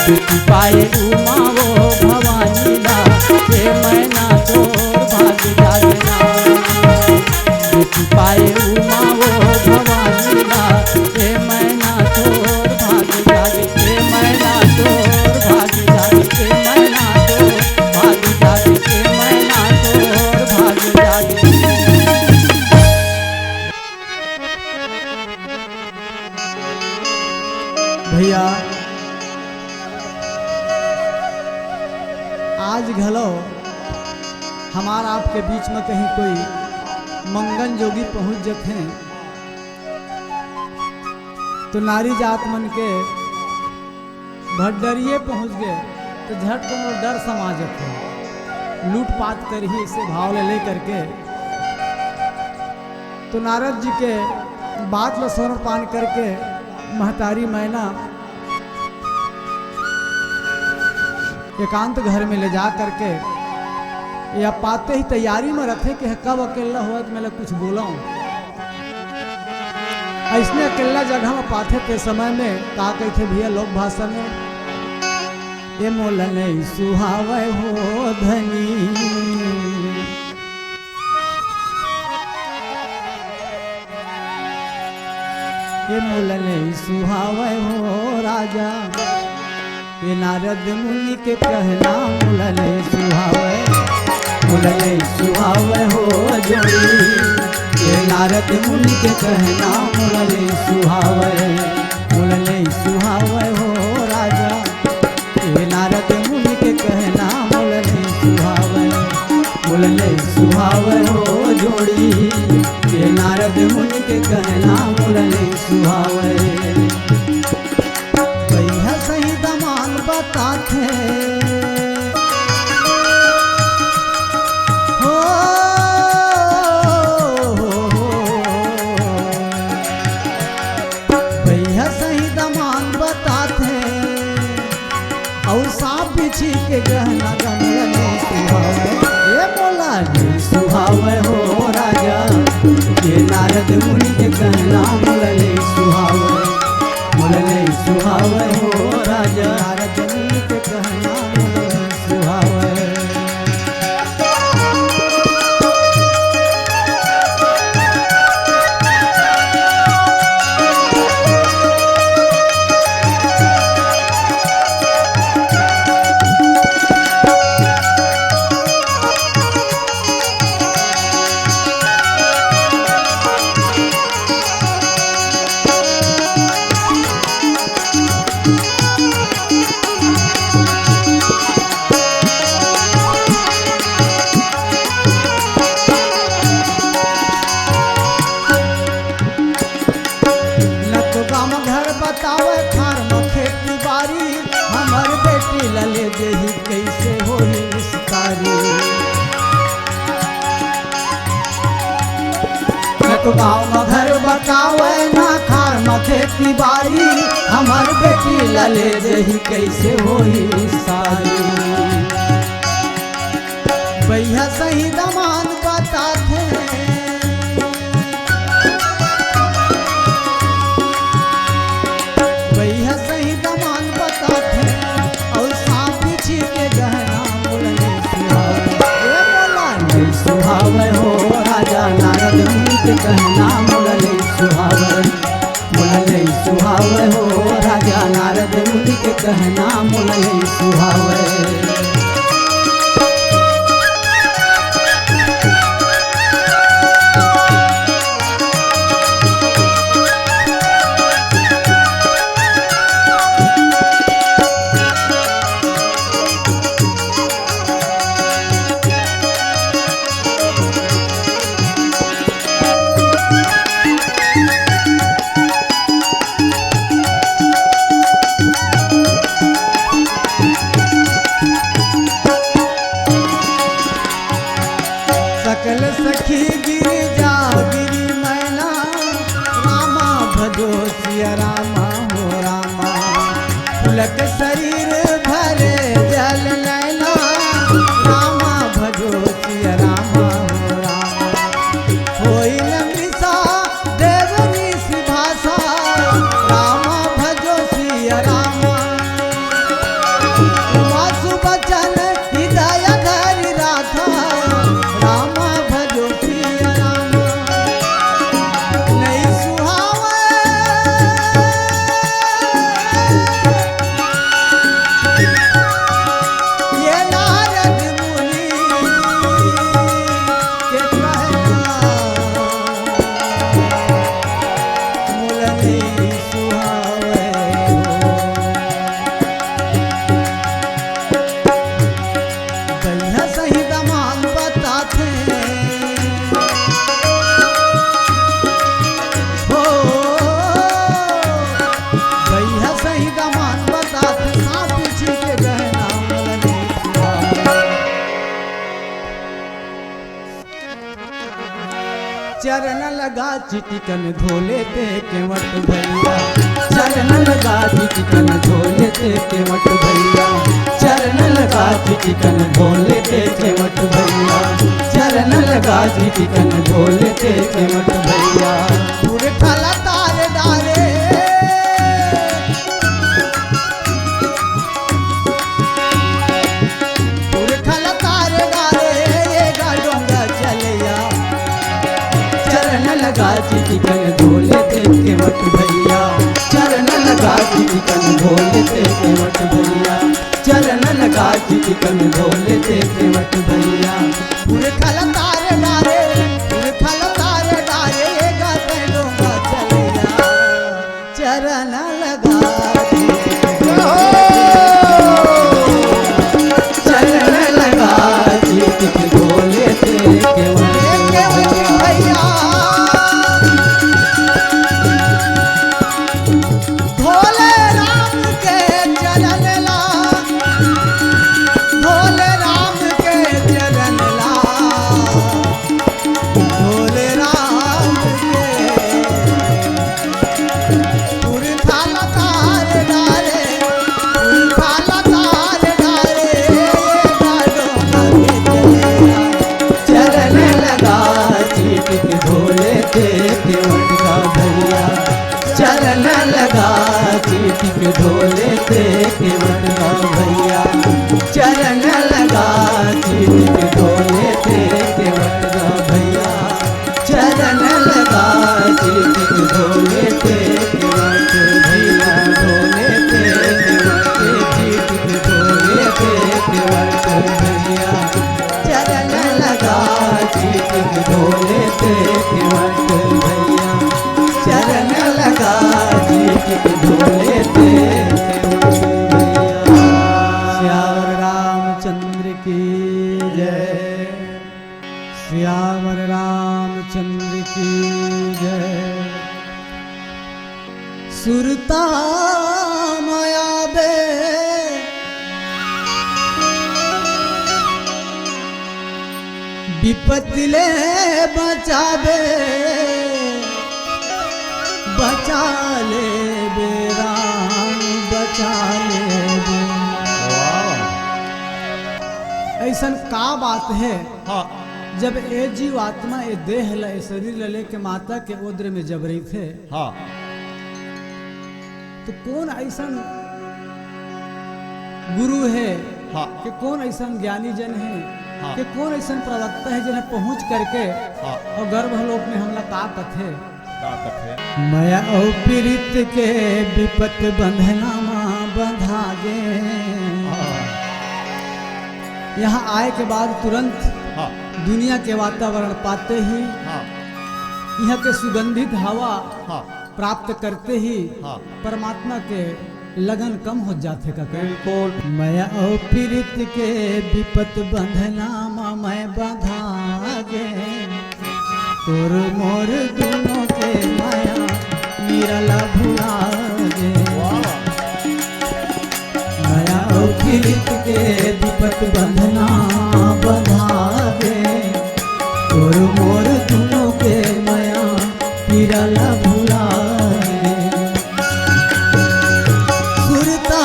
बेटी पाए उमा वो भवानी ला ये मैना तोर भाग जागना बेटी पाए उमा वो भवानी ला ये मैना तोर भाग जागे ये मैना तोर भाग जागे ये मैना तोर भाग जागे ये मैना तोर भाग जागे। भैया आज घलो हमारा आपके बीच में कहीं कोई मंगन जोगी पहुंच जाते हैं तो नारी जात मन के भड्डरिए पहुंच गए तो झट को डर समा जाते हैं लूटपाट कर ही इसे भाव ले करके तो नारद जी के बात लो समर्पण करके महतारी मैना एकांत घर में ले जा करके या पाते ही तैयारी में रखे कि कब अकेला हुआ तो मैं कुछ बोला ऐसने अकेला जगह में पाते थे समय में का कहते भैया लोक भाषा में ये मोला नहीं सुहावे हो धनी ये मोला नहीं सुहावे हो राजा ये नारद मुनि के कहना मोला नहीं सुहावे हो जोड़ी ये नारद मुनि के कहना मोला नहीं सुहावे हो राजा ये नारद मुनि के कहना मोला नहीं सुहावे हो जोड़ी ये नारद मुनि के कहना मोला नहीं सुहावे। भैया सही दमान बताते हो भैया सही दमान बताते और सांप पीछे के गहना गमला नहीं सुहावे ये मोला नहीं सुहावे हो राजा ये नारद मुनि के कहना मोला नहीं सुहावे हो राजा नारद मुनि के कहना मोला नहीं सुहावे। गाँव में घर बचावे ना खार में खेती बारी हमार बेटी लले दही कैसे होई सारी भैया सही दमान बताते भैया सही दमान बताते और सांप पीछे के गहना मोला नहीं सुहावे हो राजा नारद मुनि के कहना मोला नहीं सुहावे हो राजा नारद मुनि के कहना मोला नहीं सुहावे। सखी गिरी जा गिरी मैना रामा भजो सिया रामा हो रामा पुलक शरीर भरे जल नैना रामा भजो सिया रामा हो रामा होई नमृषा देवनी सी भाषा रामा भजो सिया रामा मासु बचन हृदय धरि राखा राम भजो सिया राम नहीं सुहावे ये नारद मुनि के कहना मूल नहीं सुहावे सही दमान बताते हो भैया सही दमान बताते सांप पीछे के गहना मलने चरण लगा चिटिकन धोले ते केवट भैया चरण लगा चिटिकन धोले ते केवट भैया चरण लगा चिटिकन धोले ते केवट भैया चरण लगा चिटिकन धोले ते केवट भैया पूरे खाला तारे डारे पूरे खाला तारे डारे ये गाडोंगा चलिया चरण लगा चिटिकन धोले ते केवट भैया चरण लगा चिटिकन धोले ते केवट भैया चरण लगा चिटिकन धोले ते केवट भैया पूरे खल तारे डारे पूरे खल तारे डारे ये गाते डोंगा चलिया चरण लगा चरण लगा चिटिकन धोले ते केवट भैया भोले राम के चरण ला भोले राम के चरण ला भोले राम के पुरखाल तार डारे पुरखाल तार डारे चरण लगा चिटिक धोले ते केवट का भैया चरण लगा चिटिक धोले ते केवट का भैया चरण लगा चिटिक धोले ते केवट का भैया चरण लगा चिटिक धोले ते केवट भैया धोले ते केवट चिटिक धोले ते केवट भैया चरण लगा चिटिक धोले ते केवट भैया चरण लगा चिटिक धोले ते श्यावर रामचंद्र की जय श्यावर रामचंद्र की जय सुरता माया बे विपत्ति ले बचावे बचा ले बेराम बचा ले बे ऐसन का बात है हाँ जब ए जीव आत्मा ए देह ल ए शरीर ल लेके माता के ओद्र में जब रही थे हाँ तो कौन ऐसन गुरु है हाँ कि कौन ऐसन ज्ञानी जन है हाँ। कि कौन ऐसन प्रवक्ता है जिन्हें पहुंच करके हाँ और गर्भलोक में हमला का कथे ताकत है माया और पीड़ित के विपत बंधना बंधा गे हाँ यहाँ आए के बाद तुरंत हाँ दुनिया के वातावरण पाते ही हाँ यहाँ के सुगंधित हवा हाँ प्राप्त करते ही हाँ परमात्मा के लगन कम हो जाते का बिल्कुल माया और पीड़ित के विपत बंधना मैं बंधा गे तोर मोर दोनों के माया मिरला भुला गे माया और पीड़ित के विपत बंधना बंधा गे तोर मोर दोनों के माया मिरला भुला गे सुरता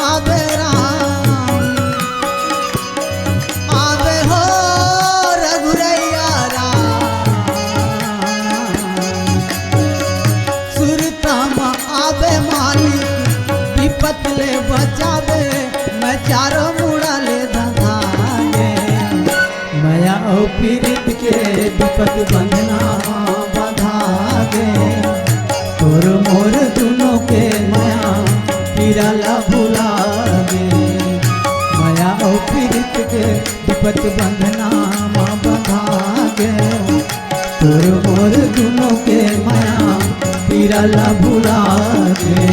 आवे राम आवे हो रघुरैया राम सुरता आवे मालिक विपत ले बचावे पीड़ित के विपत बंधना बंधा गे तोर मोर दोनों के माया पीराला भुला गे माया और पीड़ित के विपत बंधना बंधा गे तोर मोर दोनों के माया पीराला भुला गे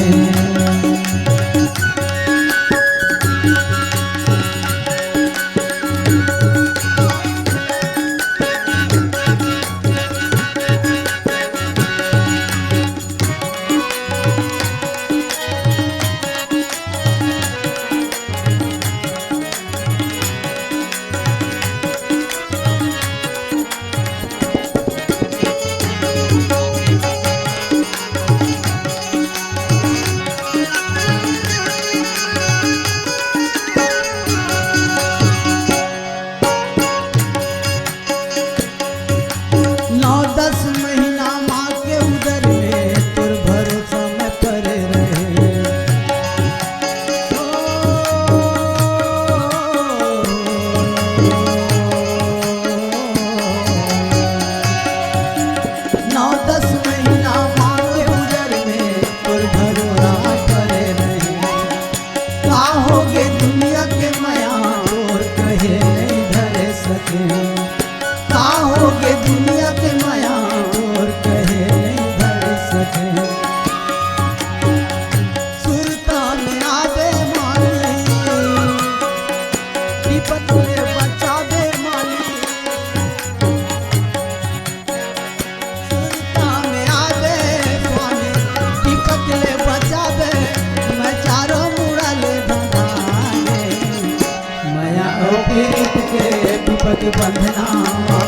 बंधना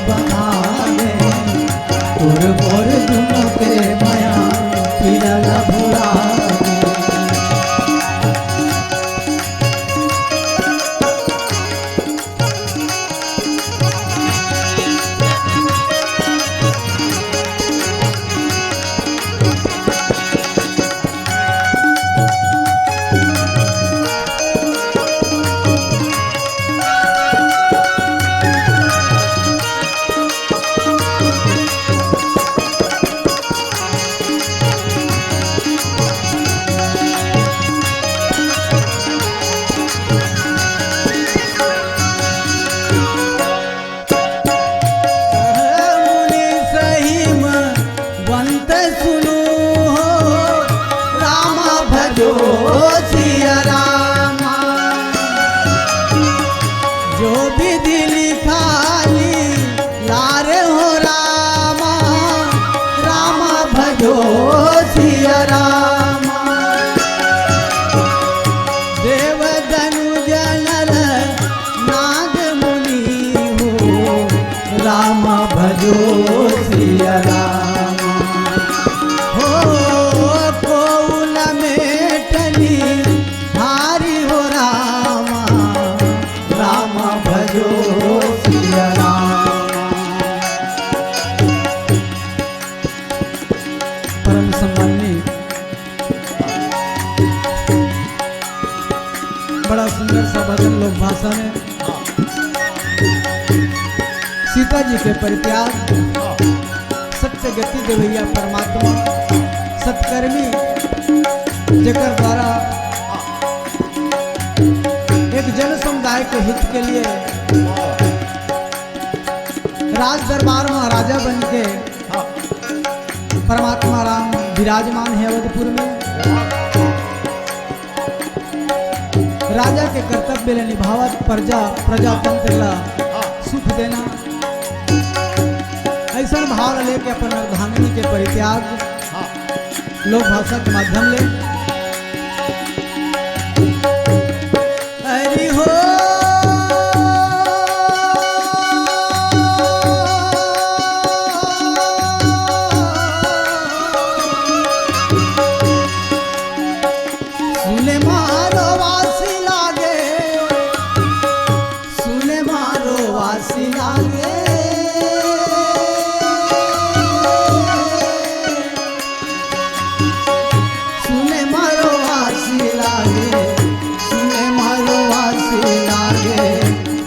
बंधा गे तोर मोर दोनों के माया पीराला भुला बड़ा सुंदर सा भजन लोक भाषा में सीता जी के परित्याग सत्य गति देवैया परमात्मा सत्कर्मी जेकर द्वारा एक जन समुदाय के हित के लिए राज दरबार में राजा बन के परमात्मा राम विराजमान है अवधपुर में। राजा के कर्तव्य ले निभावत प्रजातंत्र ला सुख देना ऐसा भाव लेके अपन अर्धांगिनी के परित्याग लोक भाषा के माध्यम ले हरि हो सुने मारो वासी लागे सुने मारो वासी लागे सुने मारो वासी लागे सुने मारो वासी लागे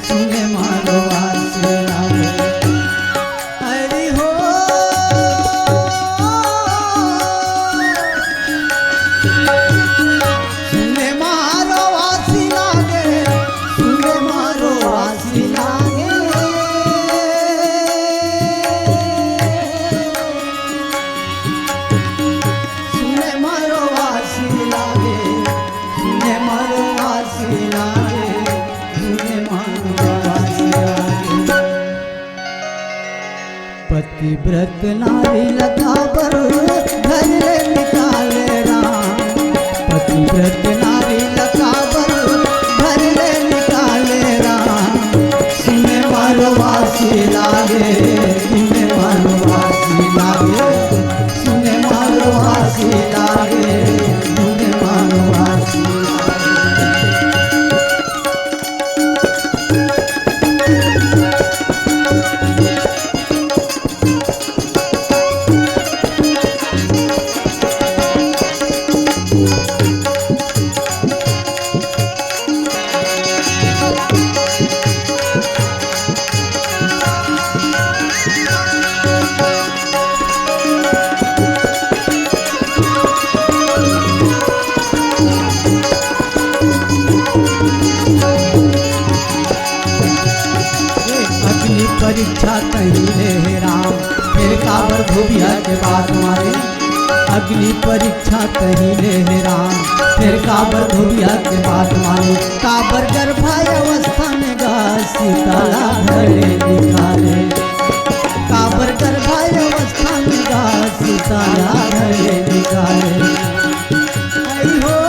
सुने मारो वासी लागे पतिव्रत नारी लता पर घर ले निकाले राम। पतिव्रत नारी लता पर घर ले निकाले राम। सुने मारो वासी लागे, सुने मारो वासी लागे, सुने मारो वासी लागे, सुने मारो वासी लागे। अग्नि परीक्षा कहीं ले राम, फिर काबर धोबिया के बात मारे। अग्नि परीक्षा कहीं ले राम, फिर काबर धोबिया के बात मारे। काबर गर्भाय अवस्था में गा सीताला भरे निकाले। काबर गर्भाय अवस्था में गा सीताला भरे निकाले। आई हो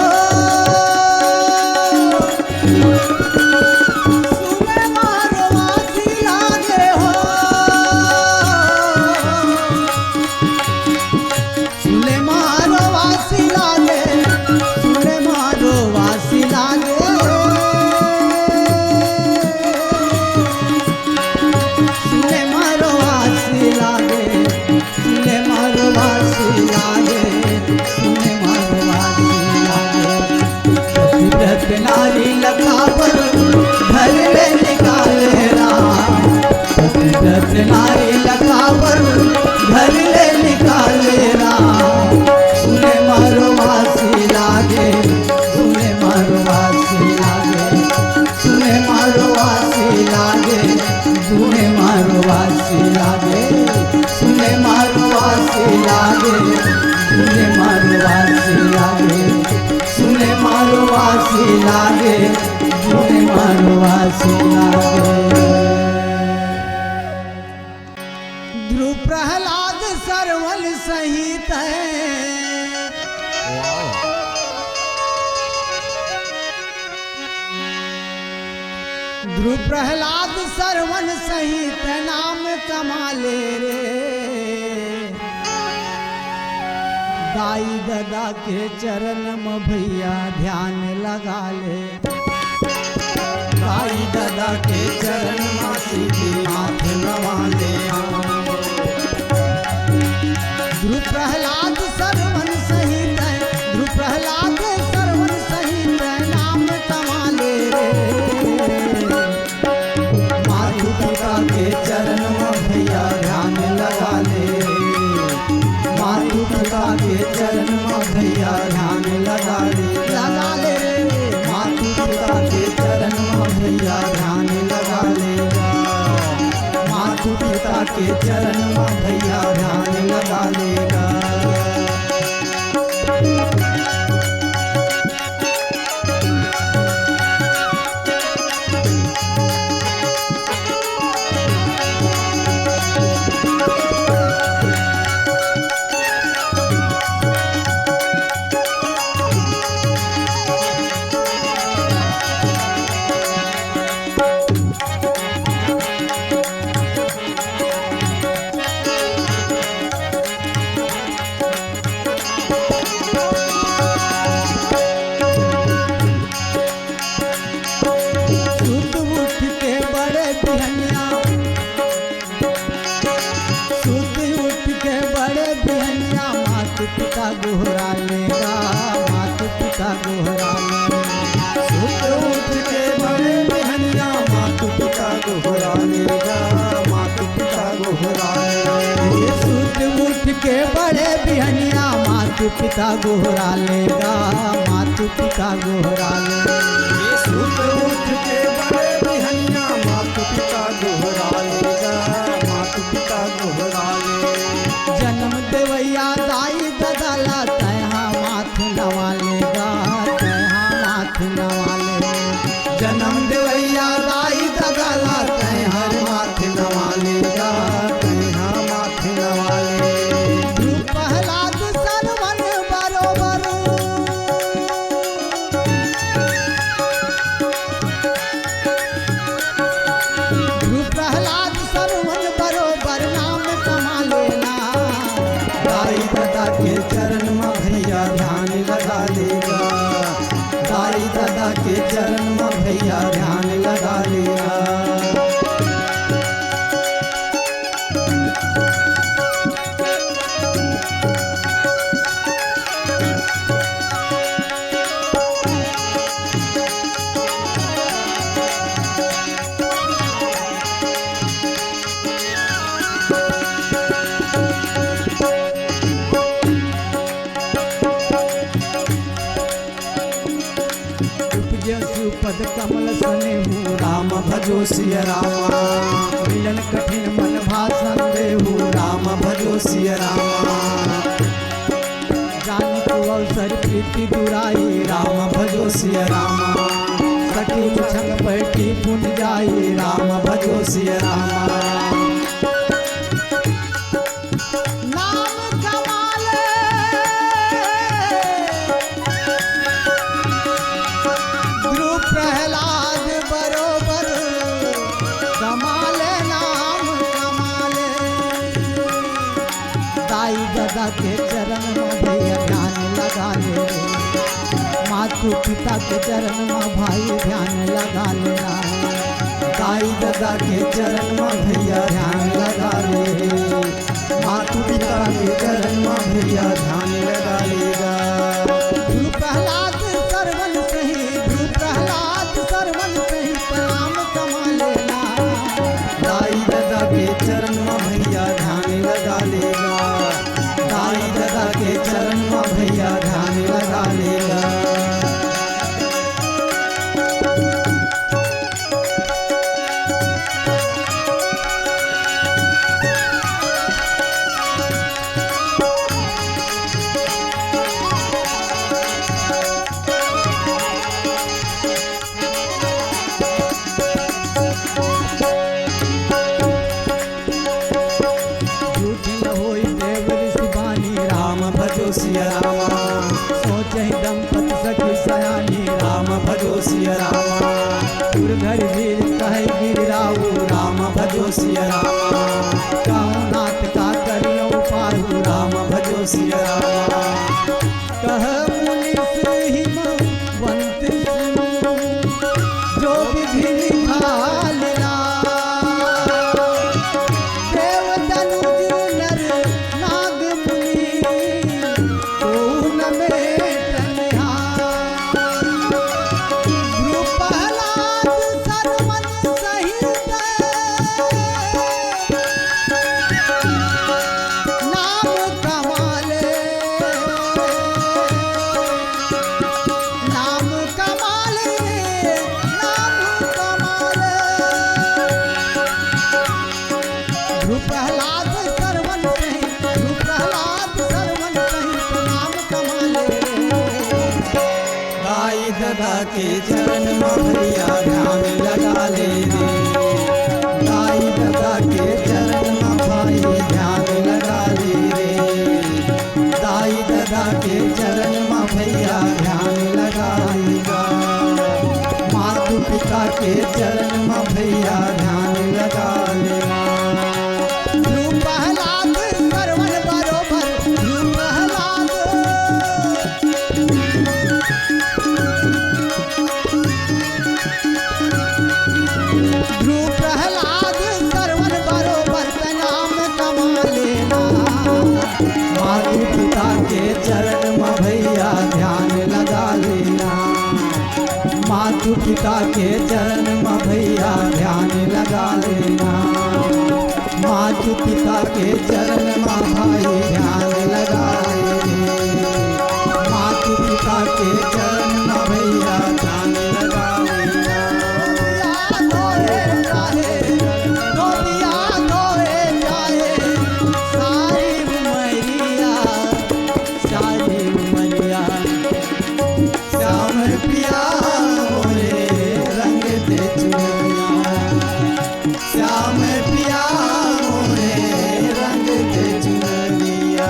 नारी लता पर घर ले निकाले राम। पतिव्रत नारी लता पर घर ले निकाले राम। सुने मारो वासी लागे, सुने मारो वासी लागे, सुने मारो वासी लागे, सुने मारो वासी लागे, सुने मारो वासी लागे, सुने मारो वासी लागे, सुने मारो वासी लागे, सुने मारो वासी लागे। ध्रुव प्रहलाद सरवल सहित है। ध्रुव प्रहलाद सरवन सहित नाम कमाले रे। दाई दादा के चरण में भैया ध्यान लगा ले। दाई दादा के चरण में सीधी हाथ नवा ले। ध्रुव प्रहलाद सरवन सहित है, ध्रुव प्रहलाद सरवन सहित नाम कमाले रे। मातु पिता के चरण में भैया ध्यान लगा ले। मातु पिता के चरण में भैया ध्यान लगा ले रे। मातु पिता के चरण में भैया ध्यान लगा लेगा। मातु पिता के चरण में भैया ध्यान लगा लेगा। पिता गोहरा लेगा, मातु पिता गोहरा लेगा। सूत्र उठ के बड़े बहनिया मातु पिता गोहरा लेगा, मातु पिता गोहरा लेगा। ये सूत्र उठ के बड़े बहनिया मातु पिता गोहरा लेगा, मातु पिता गोहरा लेगा। ये सूत्र उठ के बड़े बहनिया मातु पिता गोहरा लेगा, मातु पिता गोहरा लेगा। जन्म देवैया दाई ददाला तैहा माथ नवा लेगा, तैहा माथ नवा लेगा। जन्म देवैया दाई ददाला तैहा माथ नवा लेगा, तैहा माथ दादा के चरण में भैया ध्यान लगा लेना। पद कमल सने हूँ राम भजो सिय रामा। मिलन कठिन मन भाषण देहु राम भजो सिय रामा। जान को अवसर प्रीति दुराई राम भजो सिय रामा। सखी संग बैठी पुन जाई राम भजो सिय रामा। प्रहलाद बरोबर कमाले नाम कमाले। दाई दादा के चरण में भैया ध्यान लगा ले। मातु पिता के चरण में भाई ध्यान लगा लेना। दाई दादा के चरण में भैया ध्यान लगा ले। मातु पिता के चरण में भैया ध्यान लगा लेगा। गुरु प्रहलाद सरवन सही, गुरु प्रहलाद सरवन सही प्रणाम कमा लेना। दाई दादा के चरण में भैया ध्यान लगा लेगा। दाई दादा के चरण में भैया ध्यान लगा लेगा। सिय रामा। सोचे दंपति सखी सयानी राम भजो सिय रामा। दुर्धर वीर कहे गिराऊ राम भजो सिय रामा। कहूँ नाथ का करियो पाहु राम भजो सिय रामा। कह मुनिस हिमवंत जो विधि निकालना। देव तनुज नर नाग मुनि प्रहलाद सरवन सही, गुरु प्रहलाद सरवन सही प्रणाम कमाले। दाई दादा के चरण में भैया ध्यान लगा ले रे। दाई दादा के चरण में भाई ध्यान लगा ले रे। दाई दादा के चरण में भैया ध्यान लगाएगा। मातु पिता के चरण में भैया ध्यान लगा लेना। प्रहलाद सरवन बरोबर गुरु प्रहलाद। गुरु प्रहलाद सरवन बरोबर प्रणाम कमा लेना। मातु पिता के चरण में भैया ध्यान लगा लेना। मातु पिता के चरण में भैया ध्यान लगा लेना। मातु पिता के चरण में भाई ध्यान लगाए। मातु पिता के चरण में भैया ध्यान लगाए। सारी उमरिया श्याम पिया मोरे रंग दे चुनरिया। श्याम पिया मोरे रंग दे चुनरिया।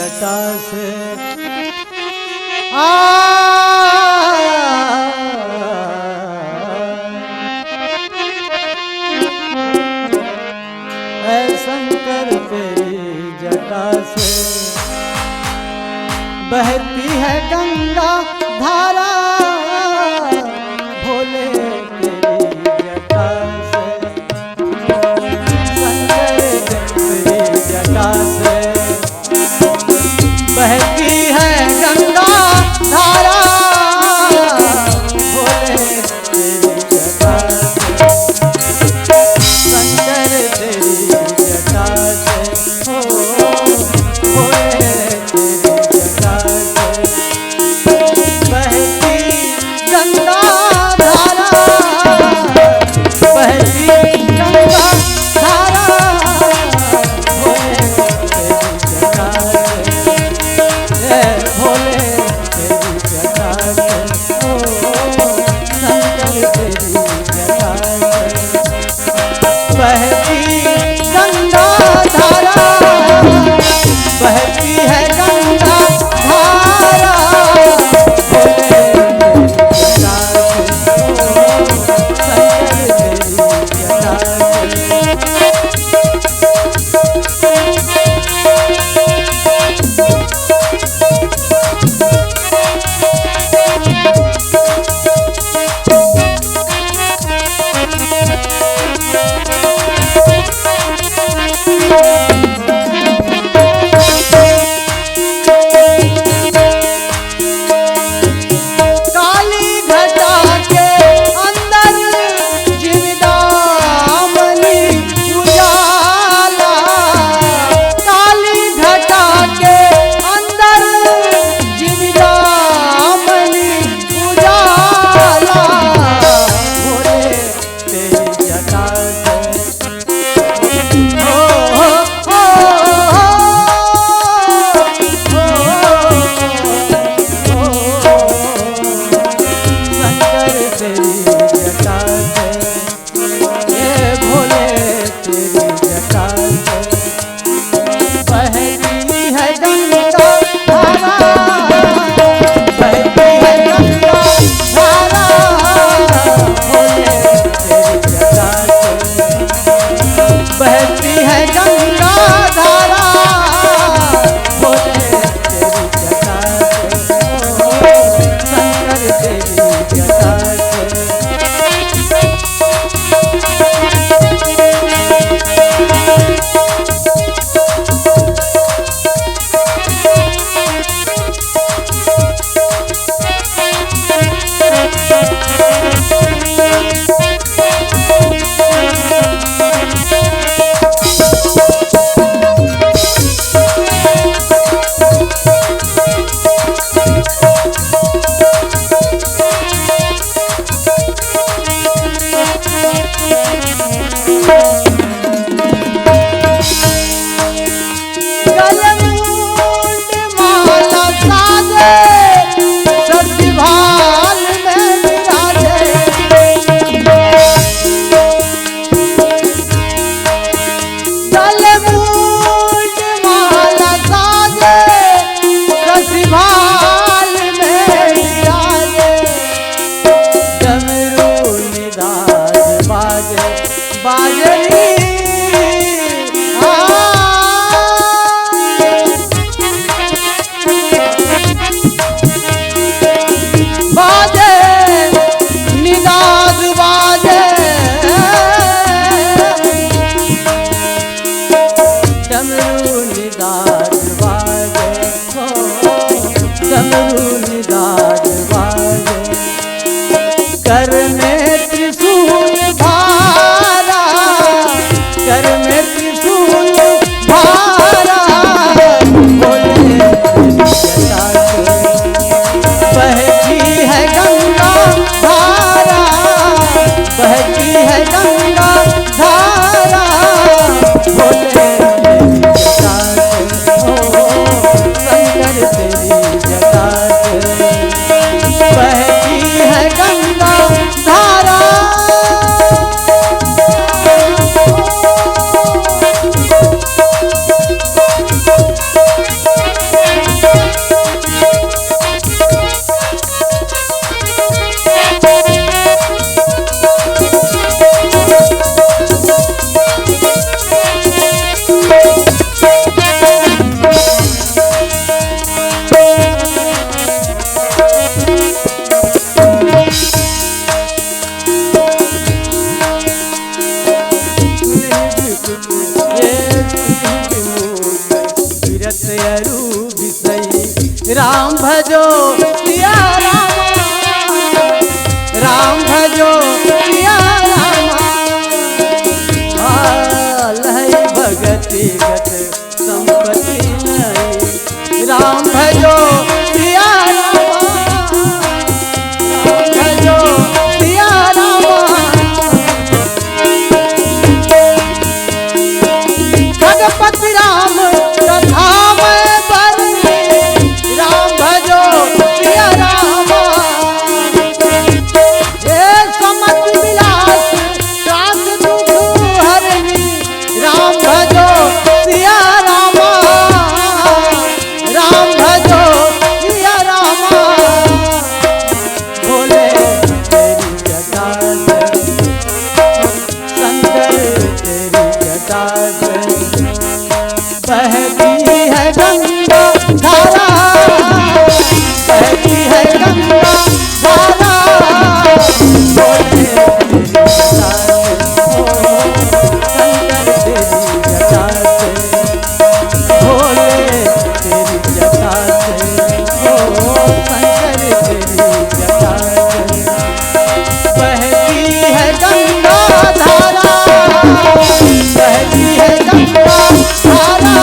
जटा से आ ऐ शंकर तेरी जटा से बहती है गंगा धारा भोले तेरी जटा से शंकर तेरी जटा से बहती है गंगा धारा भोले तेरी जटा से शंकर तेरी जटा से हो भोले तेरी जटा से बहती गंगा धारा बहती गंगा धारा भोले तेरी जटा से भोले तेरी जटा से ओ शंकर तेरी जटा से बहती गंगा धारा बहती है गंगा धारा भोले तेरी जटा से ओ शंकर तेरी जटा से काली घटा के अंदर जिंदामणि उजाला काली घटा के अंदर जिंदामणि उजाला भोले तेरी जटा से शंकर तेरी जटा से हे भोले तेरी जटा से बहती है गंगा धारा बहती है गंगा धारा भोले तेरी जटा से बहती है गंगा धारा भोले तेरी जटा से ओ शंकर तेरी जटा से गलमुंड माला साजे सतभाल में विराजे गलमुंड माला साजे सतभाल में विराजे डमरू निदान बाजे बाजरी बाजे निदाद बाजे डमरू निदाद बाजे हो डमरू निदाद बाजे कर में त्रिशूल भारा कर में त्रिशूल भारा भोले तेरी जटा से बहती है गंगा धारा बहती है गंगा धारा भोले तेरी जटा से राम भजो सिया रामा, राम भजो सिया रामा। लहई भगति गत संपत्ति नहीं, राम भजो सिया रामा, राम भजो सिया रामा। जगपति राम तथा मैं बरनी, राम भजो सिया रामा। ये समझ विलास रास दुख हरनी, राम भजो सिया रामा, राम भजो सिया रामा। बोले तेरी जटा से शंकर, तेरी जटा से बहती है गंगा धारा, बहती है गंगा धारा। बोले तेरी जटा से, ओ शंकर तेरी जटा से, बोले तेरी जटा से, ओ शंकर तेरी जटा से। बहती है गंगा धारा, बहती है गंगा धारा।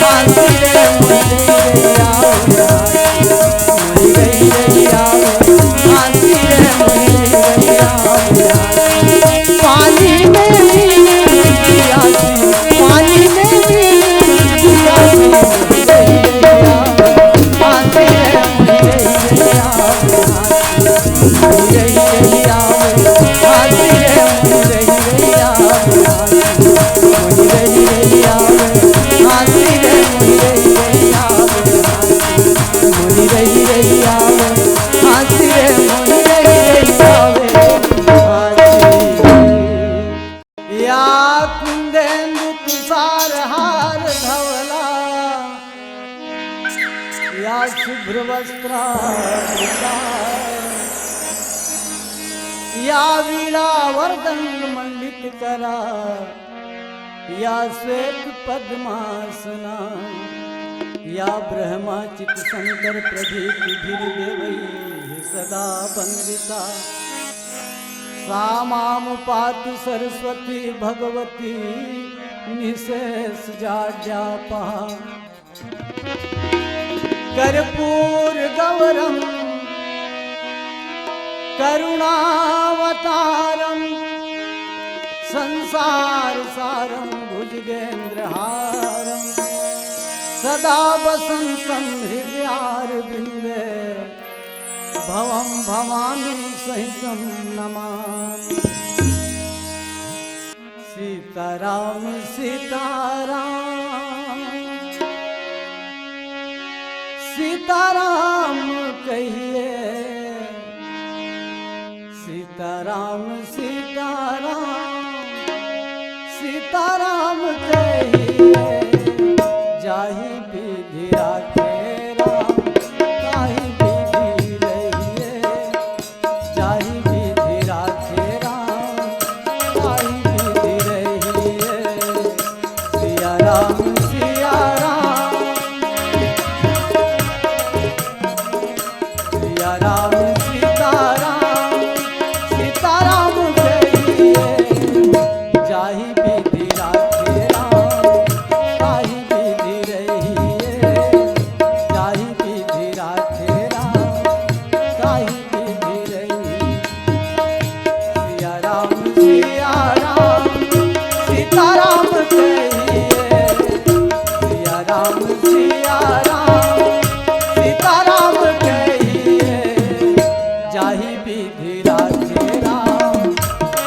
हाथी रे मोरी गैया मोरी गैया हाथी रे मोरी गैया पानी में प्यासी पानी में प्यासी मोरी गैया हाथी रे मोरी गैया मोरी गैया हाथी रे मोरी गैया मोरी गैया हाथी रे मोरी गैया मोरी गैया हाथी रे मोरी गैया या कुंदेंदु तुषार हार धवला या शुभ्र वस्त्रावृता या वीणा वर्दंग मंडित करा या श्वेत पद्मासना या ब्रह्माचित शंकर प्रदीप देवै सदा वंदिता सा माम पातु सरस्वती भगवती निशेष जाड्यापा कर्पूर गौरम करुणावतारम संसार सारम भुजगेंद्रहारम सदा वसंतं हृदयारविंदे भवं भवानी सहितं नमामि सीताराम सीताराम सीताराम कहिए सीताराम सीताराम सीताराम कहिए जाहि विधि राखे राम ताहि विधि रहिए जाहि विधि राखे राम ताहि विधि रहिए सिया राम सिया राम सिया राम सीताराम सीताराम कहिए जाहि विधि राखे राम ताहि विधि रहिए जाहि विधि राखे राम ताहि विधि रहिए सिया राम सीताराम कहिए सिया राम सीताराम कहिए जाहि विधि राखे राम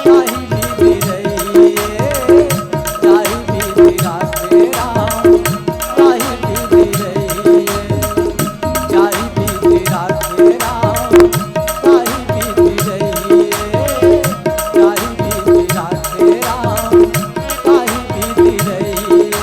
ताहि विधि रहिए जाहि विधि राखे राम ताहि विधि रहिए जाहि विधि राखे राम ताहि विधि रहिए जाहि विधि राखे राम ताहि विधि रहिए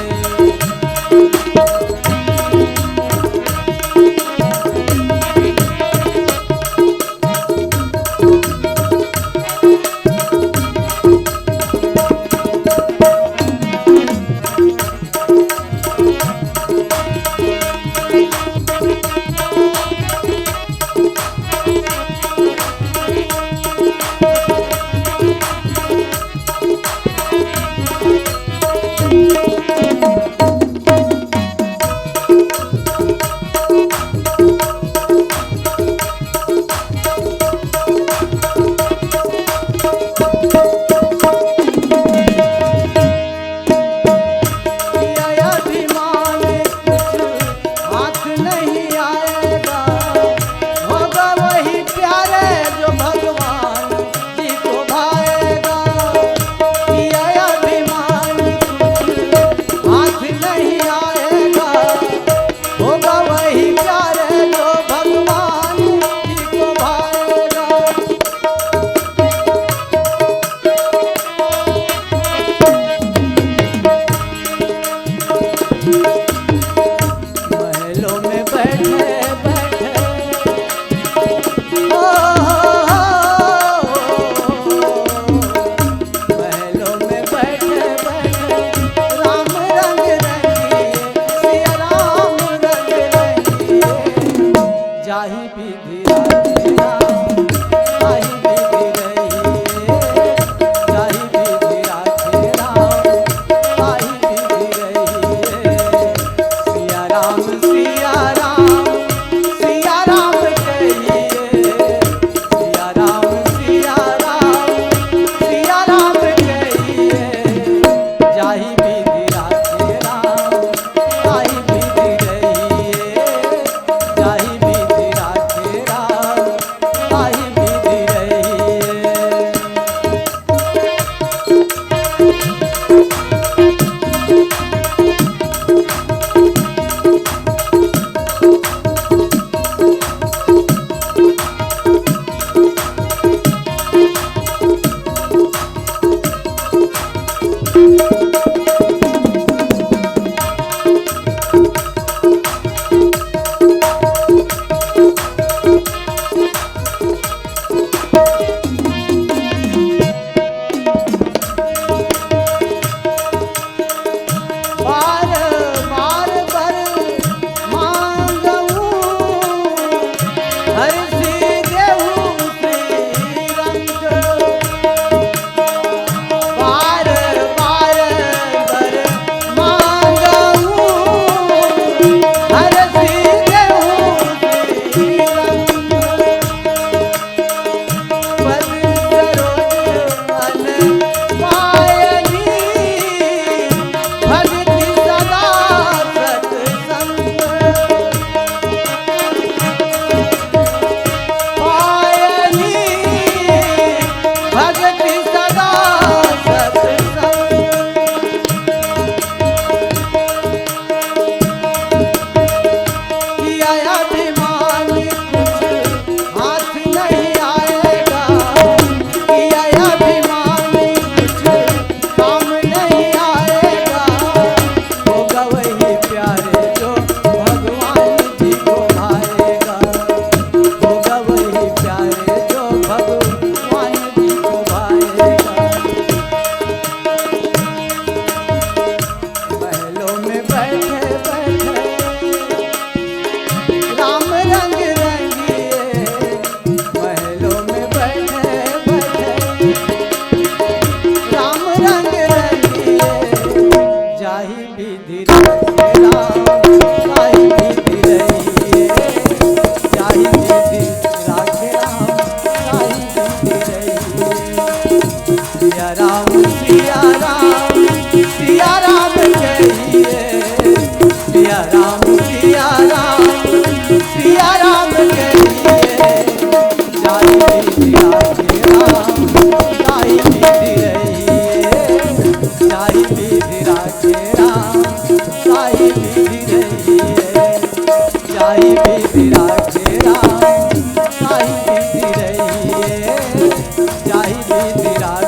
विधि राज